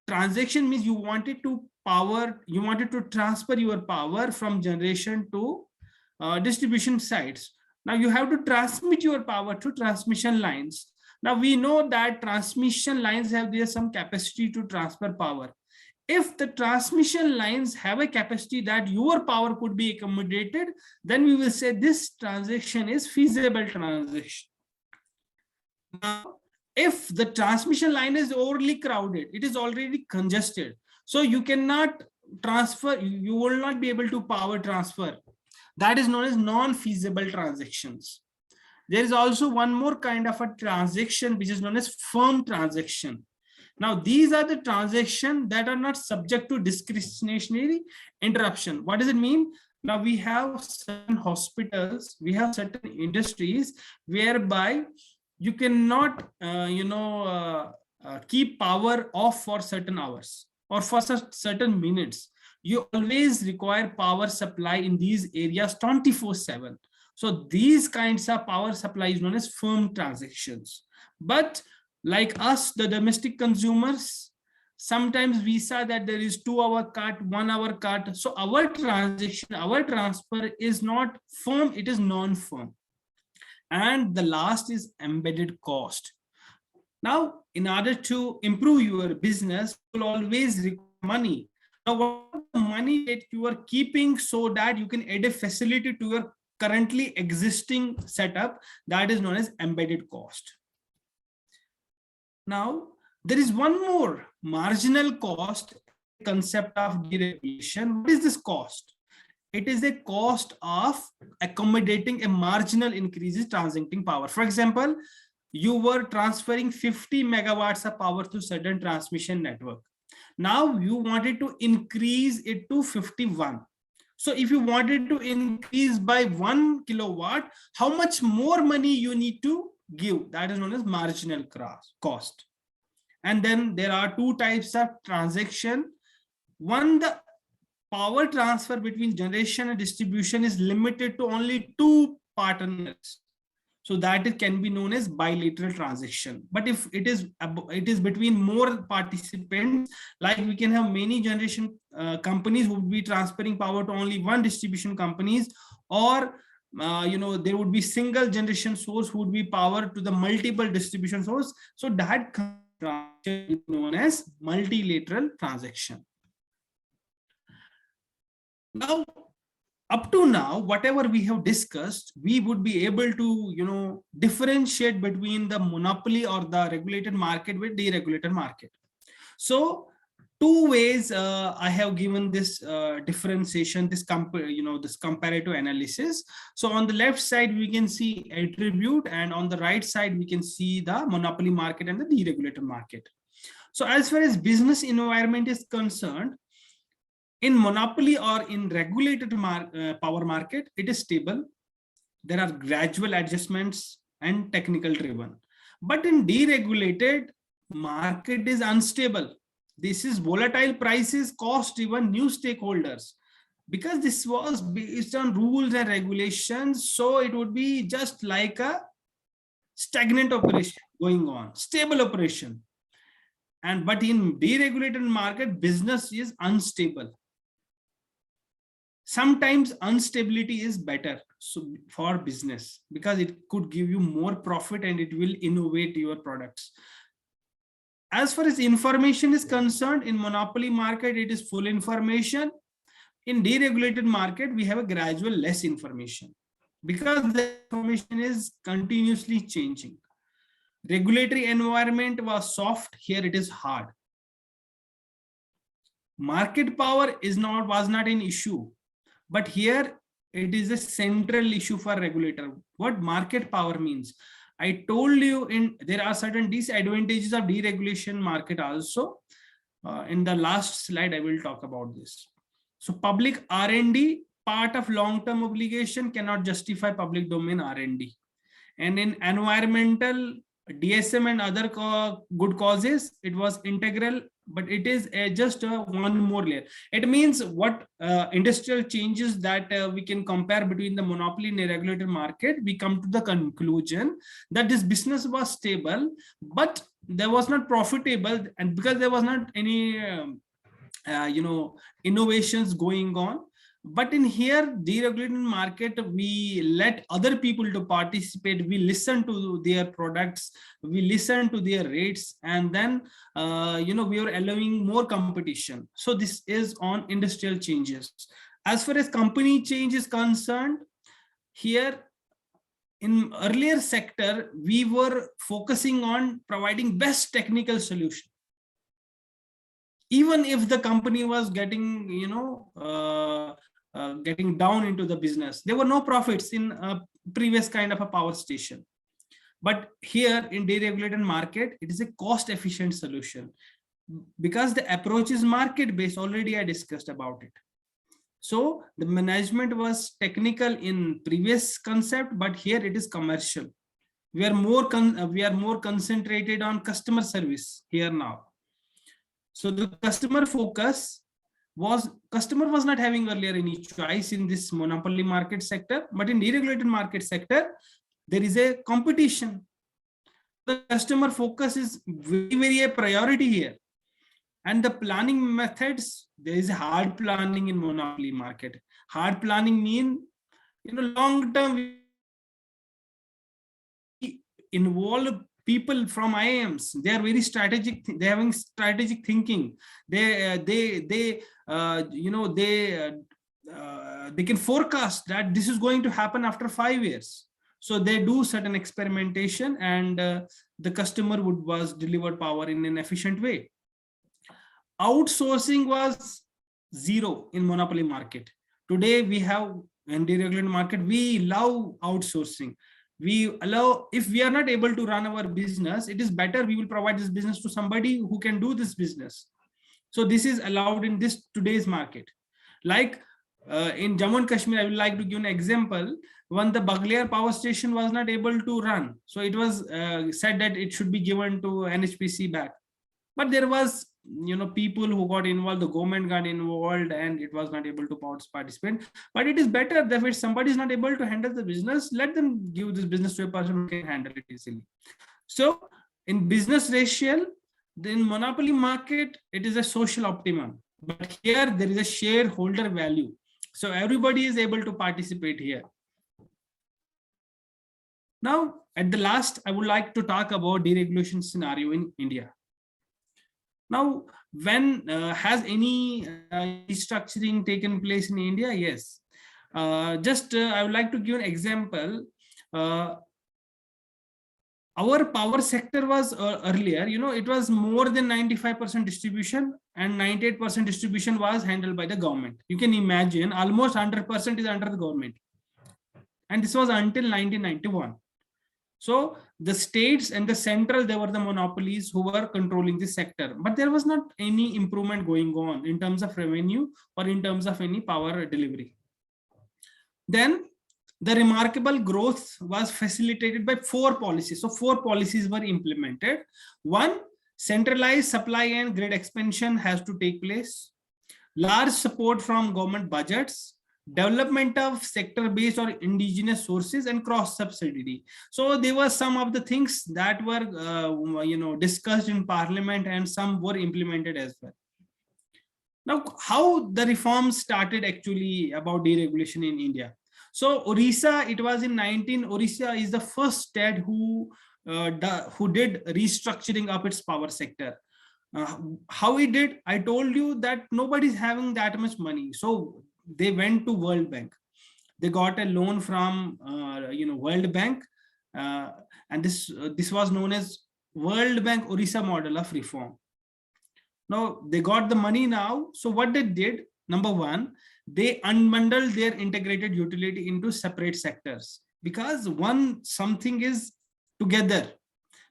transaction means you wanted to transfer your power from generation to distribution sites. Now you have to transmit your power to transmission lines. Now we know that transmission lines have some capacity to transfer power. If the transmission lines have a capacity that your power could be accommodated, then we will say this transaction is feasible transaction. Now, if the transmission line is overly crowded, it is already congested, so you cannot transfer, you will not be able to power transfer. That is known as non-feasible transactions. There is also one more kind of a transaction which is known as firm transaction. Now, these are the transactions that are not subject to discretionary interruption. What does it mean? Now, we have certain hospitals, we have certain industries whereby you cannot, keep power off for certain hours or for certain minutes. You always require power supply in these areas 24/7. So these kinds of power supply is known as firm transactions. But like us, the domestic consumers, sometimes we saw that there is 2-hour cut, 1-hour cut. So our transaction, our transfer is not firm, it is non-firm. And the last is embedded cost. Now, in order to improve your business, you will always require money. Now, what the money that you are keeping so that you can add a facility to your currently existing setup, that is known as embedded cost. Now, there is one more marginal cost concept of deregulation. What is this cost? It is a cost of accommodating a marginal increase in transmitting power. For example, you were transferring 50 megawatts of power to certain transmission network. Now you wanted to increase it to 51. So if you wanted to increase by 1 kilowatt, how much more money you need to give? That is known as marginal cost. And then there are two types of transaction. One, the power transfer between generation and distribution is limited to only two partners. So that it can be known as bilateral transaction. But if it is between more participants, like we can have many generation companies who would be transferring power to only one distribution companies, or there would be single generation source who would be power to the multiple distribution source. So that transaction is known as multilateral transaction. Now, up to now, whatever we have discussed, we would be able to, differentiate between the monopoly or the regulated market with deregulated market. So, two ways I have given this differentiation, this comparative analysis. So, on the left side, we can see attribute, and on the right side, we can see the monopoly market and the deregulated market. So, as far as business environment is concerned, in monopoly or in regulated power market, it is stable. There are gradual adjustments and technical driven. But in deregulated market is unstable. This is volatile prices, cost driven, new stakeholders. Because this was based on rules and regulations, so it would be just like a stagnant operation going on, stable operation. But in deregulated market, business is unstable. Sometimes instability is better for business because it could give you more profit and it will innovate your products. As far as information is concerned, in monopoly market, it is full information. In deregulated market, we have a gradual less information because the information is continuously changing. Regulatory environment was soft, here it is hard. Market power was not an issue. But here it is a central issue for regulator. What market power means? I told you there are certain disadvantages of deregulation market also. In the last slide, I will talk about this. So public R&D, part of long-term obligation, cannot justify public domain R&D. And in environmental, DSM and other good causes, it was integral, but it is just one more layer. It means what industrial changes that we can compare between the monopoly and the regulated market, we come to the conclusion that this business was stable, but there was not profitable, and because there was not any innovations going on. But in here, deregulated market, we let other people to participate. We listen to their products, we listen to their rates, and then we are allowing more competition. So this is on industrial changes. As far as company change is concerned, here in earlier sector, we were focusing on providing best technical solution. Even if the company was getting, getting down into the business, there were no profits in a previous kind of a power station. But here in deregulated market, it is a cost efficient solution because the approach is market based. Already I discussed about it. So the management was technical in previous concept, but here it is commercial. We are more concentrated on customer service here now. So the customer focus was, customer was not having earlier any choice in this monopoly market sector, but in deregulated market sector, there is a competition. The customer focus is very a priority here. And the planning methods, there is a hard planning in monopoly market. Hard planning mean, long term involve people from IIMs. They are very strategic. They are having strategic thinking. They they can forecast that this is going to happen after 5 years. So they do certain experimentation, and the customer was delivered power in an efficient way. Outsourcing was zero in monopoly market. Today we have, in deregulated market, we love outsourcing. We allow, if we are not able to run our business, it is better we will provide this business to somebody who can do this business. So this is allowed in this today's market. Like in Jammu and Kashmir, I would like to give an example. When the Bagaliar power station was not able to run, so it was said that it should be given to NHPC back. But there was, people who got involved, the government got involved, and it was not able to participate. But it is better that if somebody is not able to handle the business, let them give this business to a person who can handle it easily. So in business ratio, in monopoly market, it is a social optimum. But here there is a shareholder value. So everybody is able to participate here. Now, at the last, I would like to talk about deregulation scenario in India. Now, when has any restructuring taken place in India? Yes. I would like to give an example. Our power sector was earlier, it was more than 95% distribution, and 98% distribution was handled by the government. You can imagine almost 100% is under the government. And this was until 1991. So the states and the central, they were the monopolies who were controlling this sector, but there was not any improvement going on in terms of revenue or in terms of any power delivery. Then the remarkable growth was facilitated by 4 policies. So 4 policies were implemented. 1, centralized supply and grid expansion has to take place. Large support from government budgets. Development of sector-based or indigenous sources, and cross-subsidy. So there were some of the things that were, discussed in Parliament, and some were implemented as well. Now, how the reforms started actually about deregulation in India. So Orissa, it was in Orissa is the first state who did restructuring of its power sector. How it did? I told you that nobody's having that much money. So they went to World Bank. They got a loan from World Bank, and this was known as World Bank Orissa model of reform. Now they got the money now. So what they did, number 1, they unbundled their integrated utility into separate sectors, because something is together.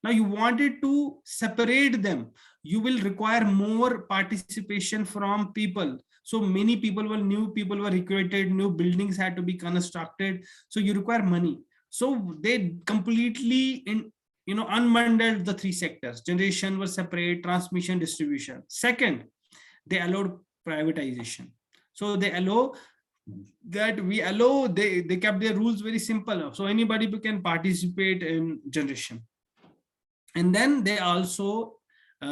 Now you wanted to separate them. You will require more participation from people. So many new people were recruited, new buildings had to be constructed. So you require money. So they completely unbundled the 3 sectors. Generation was separate, transmission, distribution. Second, they allowed privatization. So they kept their rules very simple. So anybody can participate in generation. And then they also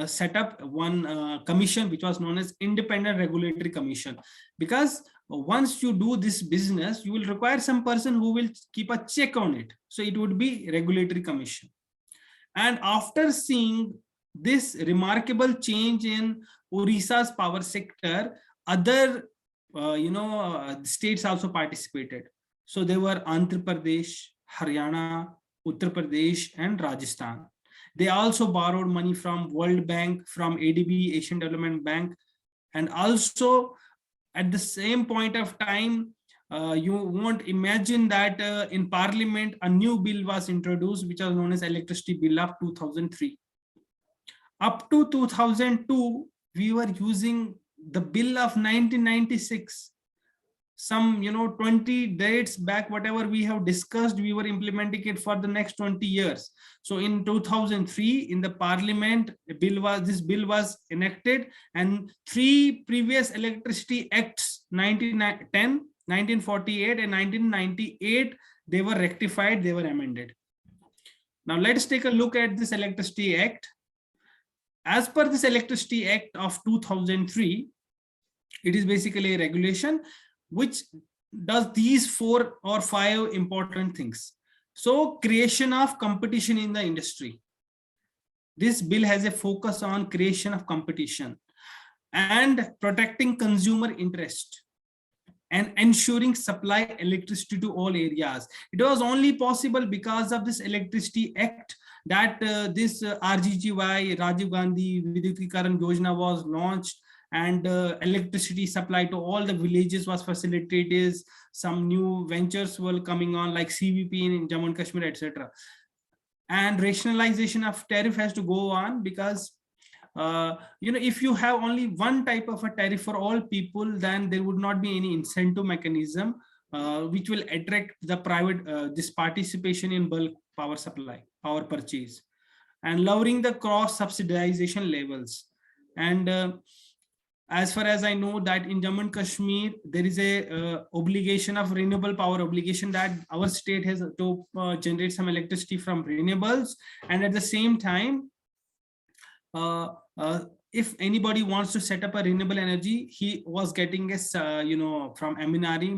set up one commission, which was known as Independent Regulatory Commission, because once you do this business, you will require some person who will keep a check on it. So it would be Regulatory Commission. And after seeing this remarkable change in Orissa's power sector, other states also participated. So they were Andhra Pradesh, Haryana, Uttar Pradesh, and Rajasthan. They also borrowed money from World Bank, from ADB, Asian Development Bank. And also at the same point of time, you won't imagine that in Parliament, a new bill was introduced, which was known as Electricity Bill of 2003. Up to 2002, we were using the bill of 1996. Some 20 dates back, whatever we have discussed, we were implementing it for the next 20 years. So in 2003, in the Parliament, this bill was enacted, and 3 previous electricity acts, 1910, 1948 and 1998, they were rectified, they were amended. Now let's take a look at this Electricity Act. As per this Electricity Act of 2003, it is basically a regulation which does these 4 or 5 important things. So creation of competition in the industry. This bill has a focus on creation of competition. and protecting consumer interest and ensuring supply electricity to all areas. It was only possible because of this Electricity Act that this RGGY, Rajiv Gandhi Vidyutikaran Yojana was launched, and electricity supply to all the villages was facilitated. Some new ventures were coming on like CVP in Jammu and Kashmir, etc. And rationalization of tariff has to go on because if you have only one type of a tariff for all people, then there would not be any incentive mechanism which will attract the private this participation in bulk power supply, power purchase, and lowering the cross subsidization levels. And as far as I know that in Jammu and Kashmir, there is a obligation of renewable power obligation that our state has to generate some electricity from renewables. And at the same time, if anybody wants to set up a renewable energy, he was getting a, from MNRE,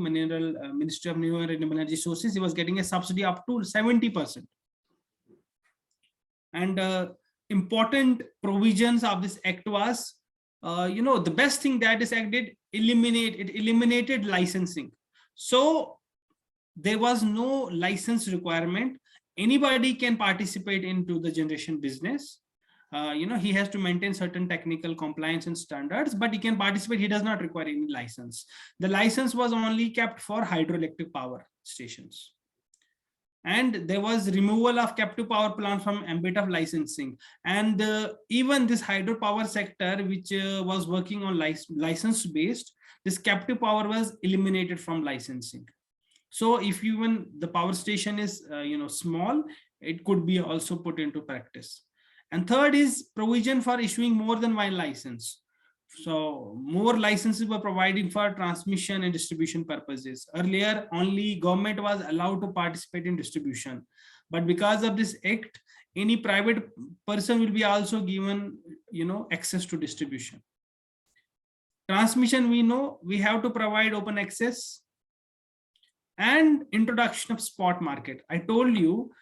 Ministry of New and Renewable Energy Sources, he was getting a subsidy up to 70%. And important provisions of this act was, the best thing that this act did, eliminated licensing. So there was no license requirement. Anybody can participate into the generation business. He has to maintain certain technical compliance and standards, but he can participate. He does not require any license. The license was only kept for hydroelectric power stations. And there was removal of captive power plants from ambit of licensing. And even this hydropower sector, which was working on license based, this captive power was eliminated from licensing. So if even the power station is small, it could be also put into practice. And third is provision for issuing more than one license. So more licenses were provided for transmission and distribution purposes. Earlier, only government was allowed to participate in distribution. But because of this act, any private person will be also given, access to distribution. Transmission, we know we have to provide open access and introduction of spot market. I told you,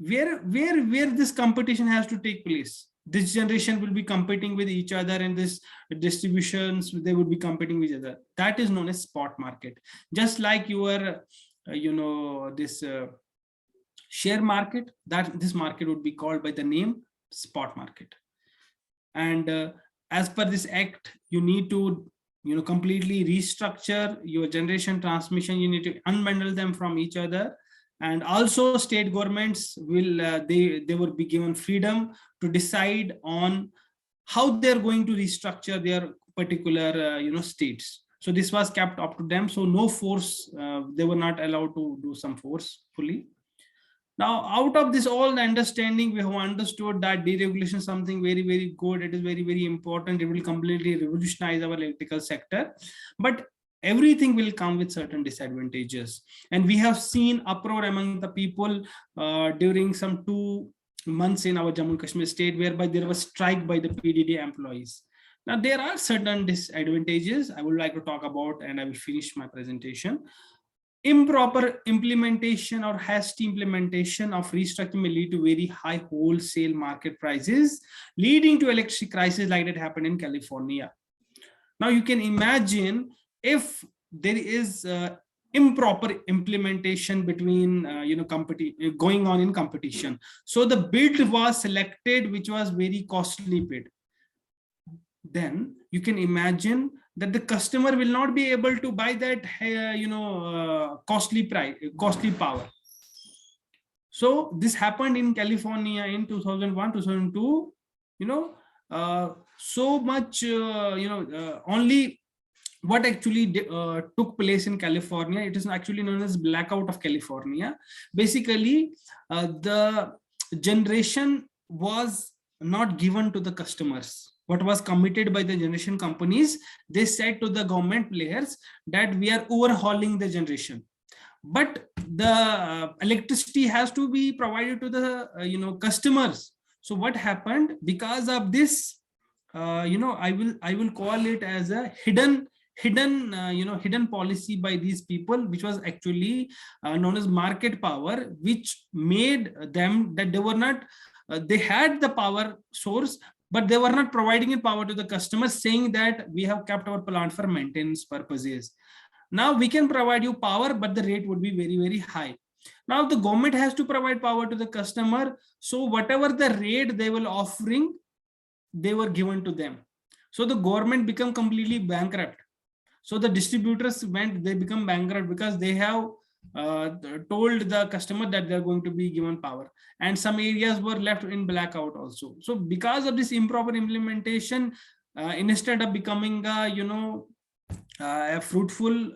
where this competition has to take place. This generation will be competing with each other, and this distributions, they would be competing with each other. That is known as spot market. Just like your, this share market, that this market would be called by the name spot market. And as per this act, you need to, completely restructure your generation transmission. You need to unbundle them from each other. And also state governments will, they will be given freedom to decide on how they're going to restructure their particular, states. So this was kept up to them. So no force, they were not allowed to do some force fully. Now, out of this all the understanding, we have understood that deregulation is something very, very good. It is very, very important. It will completely revolutionize our electrical sector. But everything will come with certain disadvantages. And we have seen uproar among the people during some 2 months in our Jammu and Kashmir state, whereby there was strike by the PDD employees. Now, there are certain disadvantages I would like to talk about, and I will finish my presentation. Improper implementation or hasty implementation of restructuring may lead to very high wholesale market prices, leading to electricity crisis like that happened in California. Now, you can imagine if there is improper implementation between going on in competition. So the bid was selected, which was very costly bid. Then you can imagine that the customer will not be able to buy that costly power. So this happened in California in 2001, 2002. So much only what actually took place in California, it is actually known as Blackout of California. Basically, the generation was not given to the customers. What was committed by the generation companies, they said to the government players that we are overhauling the generation. But the electricity has to be provided to the customers. So what happened because of this, I will call it as a hidden policy by these people, which was actually known as market power, which made them that they were not, they had the power source, but they were not providing in power to the customers, saying that we have kept our plant for maintenance purposes. Now we can provide you power, but the rate would be very, very high. Now the government has to provide power to the customer. So whatever the rate they were offering, they were given to them. So the government become completely bankrupt. So the distributors they become bankrupt because they have told the customer that they're going to be given power, and some areas were left in blackout also. So because of this improper implementation, instead of becoming a fruitful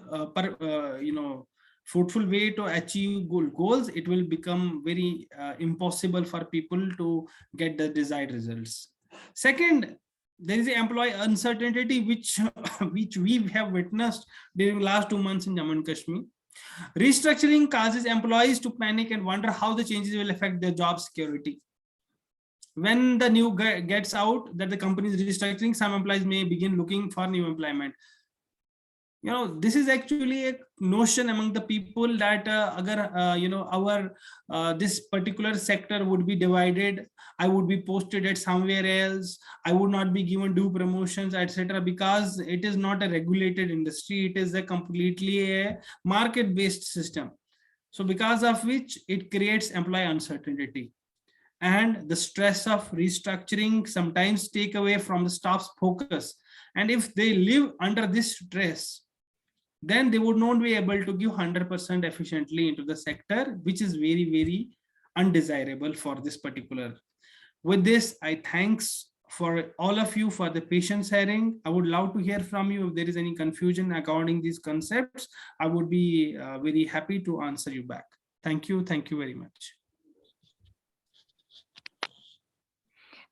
fruitful way to achieve goals, it will become very impossible for people to get the desired results. Second, there is employee uncertainty, which we have witnessed during last 2 months in Jammu and Kashmir. Restructuring causes employees to panic and wonder how the changes will affect their job security. When the new gets out that the company is restructuring, some employees may begin looking for new employment. This is actually a notion among the people that this particular sector would be divided, I would be posted at somewhere else, I would not be given due promotions, etc., because it is not a regulated industry, it is a completely a market-based system. So because of which it creates employee uncertainty, and the stress of restructuring sometimes take away from the staff's focus. And if they live under this stress, then they would not be able to give 100% efficiently into the sector, which is very, very undesirable for this particular. With this, I thanks for all of you for the patience hearing. I would love to hear from you if there is any confusion regarding these concepts. I would be very happy to answer you back. Thank you. Thank you very much.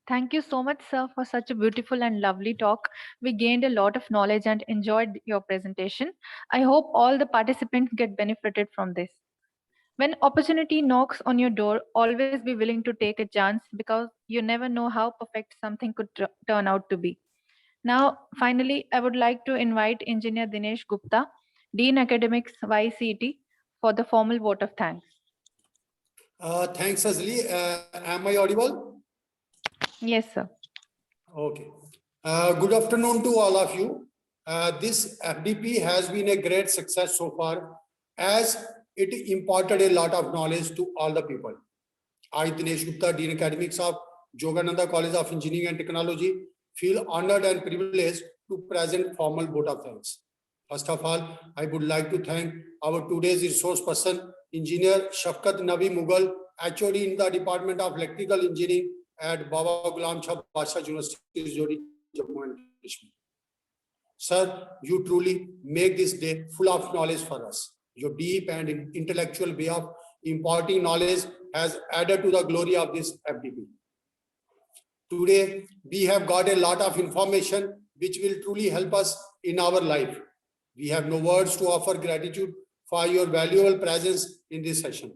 Thank you so much, sir, for such a beautiful and lovely talk. We gained a lot of knowledge and enjoyed your presentation. I hope all the participants get benefited from this. When opportunity knocks on your door, always be willing to take a chance, because you never know how perfect something could turn out to be. Now, finally, I would like to invite Engineer Dinesh Gupta, Dean Academics, Ycet, for the formal vote of thanks. Thanks, Azli. Am I audible? Yes, sir. Okay. Good afternoon to all of you. This FDP has been a great success so far, as it imparted a lot of knowledge to all the people. I, Dinesh Gupta, Dean Academics of Jogananda College of Engineering and Technology, feel honored and privileged to present formal vote of thanks. First of all, I would like to thank our today's resource person, Engineer SHAFAQT MUGHAL, HOD in the Department of Electrical Engineering at Baba Ghulam Shah Basha University, Jammu and Kashmir. Sir, you truly make this day full of knowledge for us. Your deep and intellectual way of imparting knowledge has added to the glory of this FDP. Today, we have got a lot of information which will truly help us in our life. We have no words to offer gratitude for your valuable presence in this session.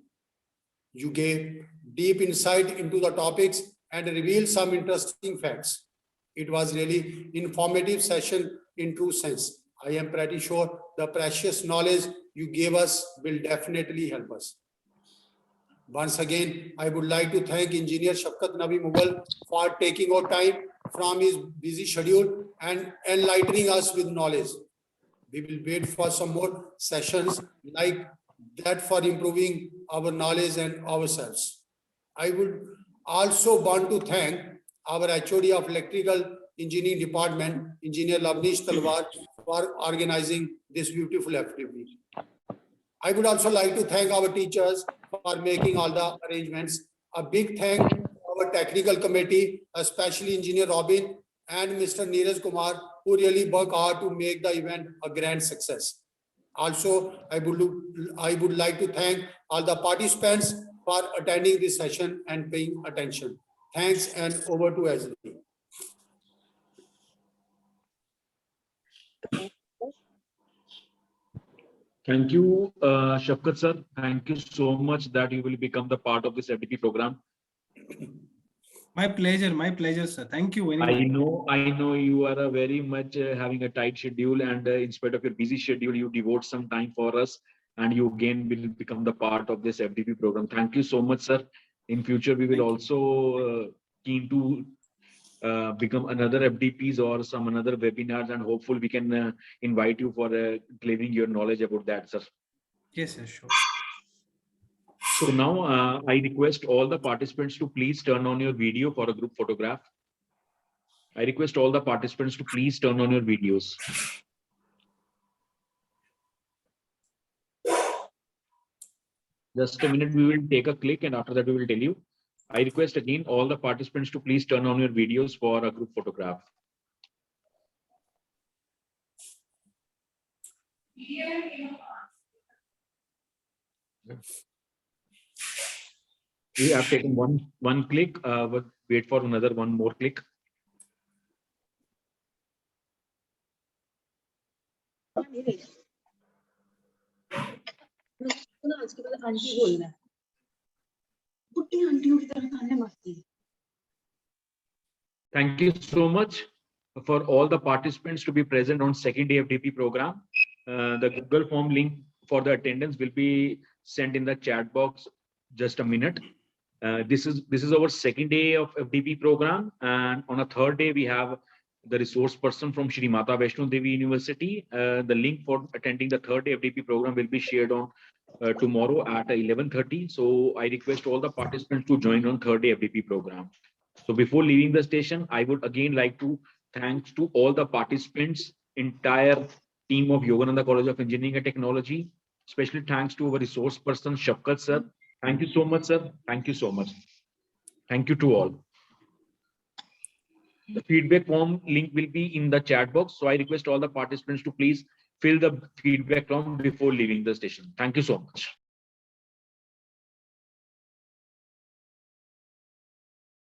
You gave deep insight into the topics and revealed some interesting facts. It was really informative session in true sense. I am pretty sure the precious knowledge you gave us will definitely help us. Once again, I would like to thank Engineer SHAFAQT MUGHAL for taking out time from his busy schedule and enlightening us with knowledge. We will wait for some more sessions like that for improving our knowledge and ourselves. I would also want to thank our HOD of Electrical Engineering Department, Engineer Lavnish Talwar, for organizing this beautiful FDP. I would also like to thank our teachers for making all the arrangements. A big thank to our technical committee, especially Engineer Robin and Mr. Neeraj Kumar, who really work hard to make the event a grand success. Also, I would like to thank all the participants for attending this session and paying attention. Thanks, and over to Azli. Thank you, SHAFAQT sir. Thank you so much that you will become the part of this FDP program. My pleasure, sir. Thank you very much. I know you are a very much having a tight schedule, and in spite of your busy schedule, you devote some time for us, and you again will become the part of this FDP program. Thank you so much, sir. In future, we will also keen to become another FDPs or some another webinars, and hopefully we can invite you for delivering your knowledge about that, sir. Yes, yes, sure. So now I request all the participants to please turn on your video for a group photograph. I request all the participants to please turn on your videos. Just a minute, we will take a click, and after that we will tell you. I request again all the participants to please turn on your videos for a group photograph. We have taken one click, but wait for another one more click. Thank you so much for all the participants to be present on second day FDP program. The Google form link for the attendance will be sent in the chat box. Just a minute. This is our second day of FDP program, and on a third day we have the resource person from Shri Mata Vaishno Devi University. The link for attending the third day FDP program will be shared on tomorrow at 11:30. So I request all the participants to join on third day FDP program. So before leaving the station, I would again like to thanks to all the participants, entire team of Yogananda College of Engineering and Technology. Especially thanks to our resource person, SHAFAQT sir. Thank you so much, sir. Thank you so much. Thank you to all. The feedback form link will be in the chat box. So I request all the participants to please fill the feedback form before leaving the station. Thank you so much.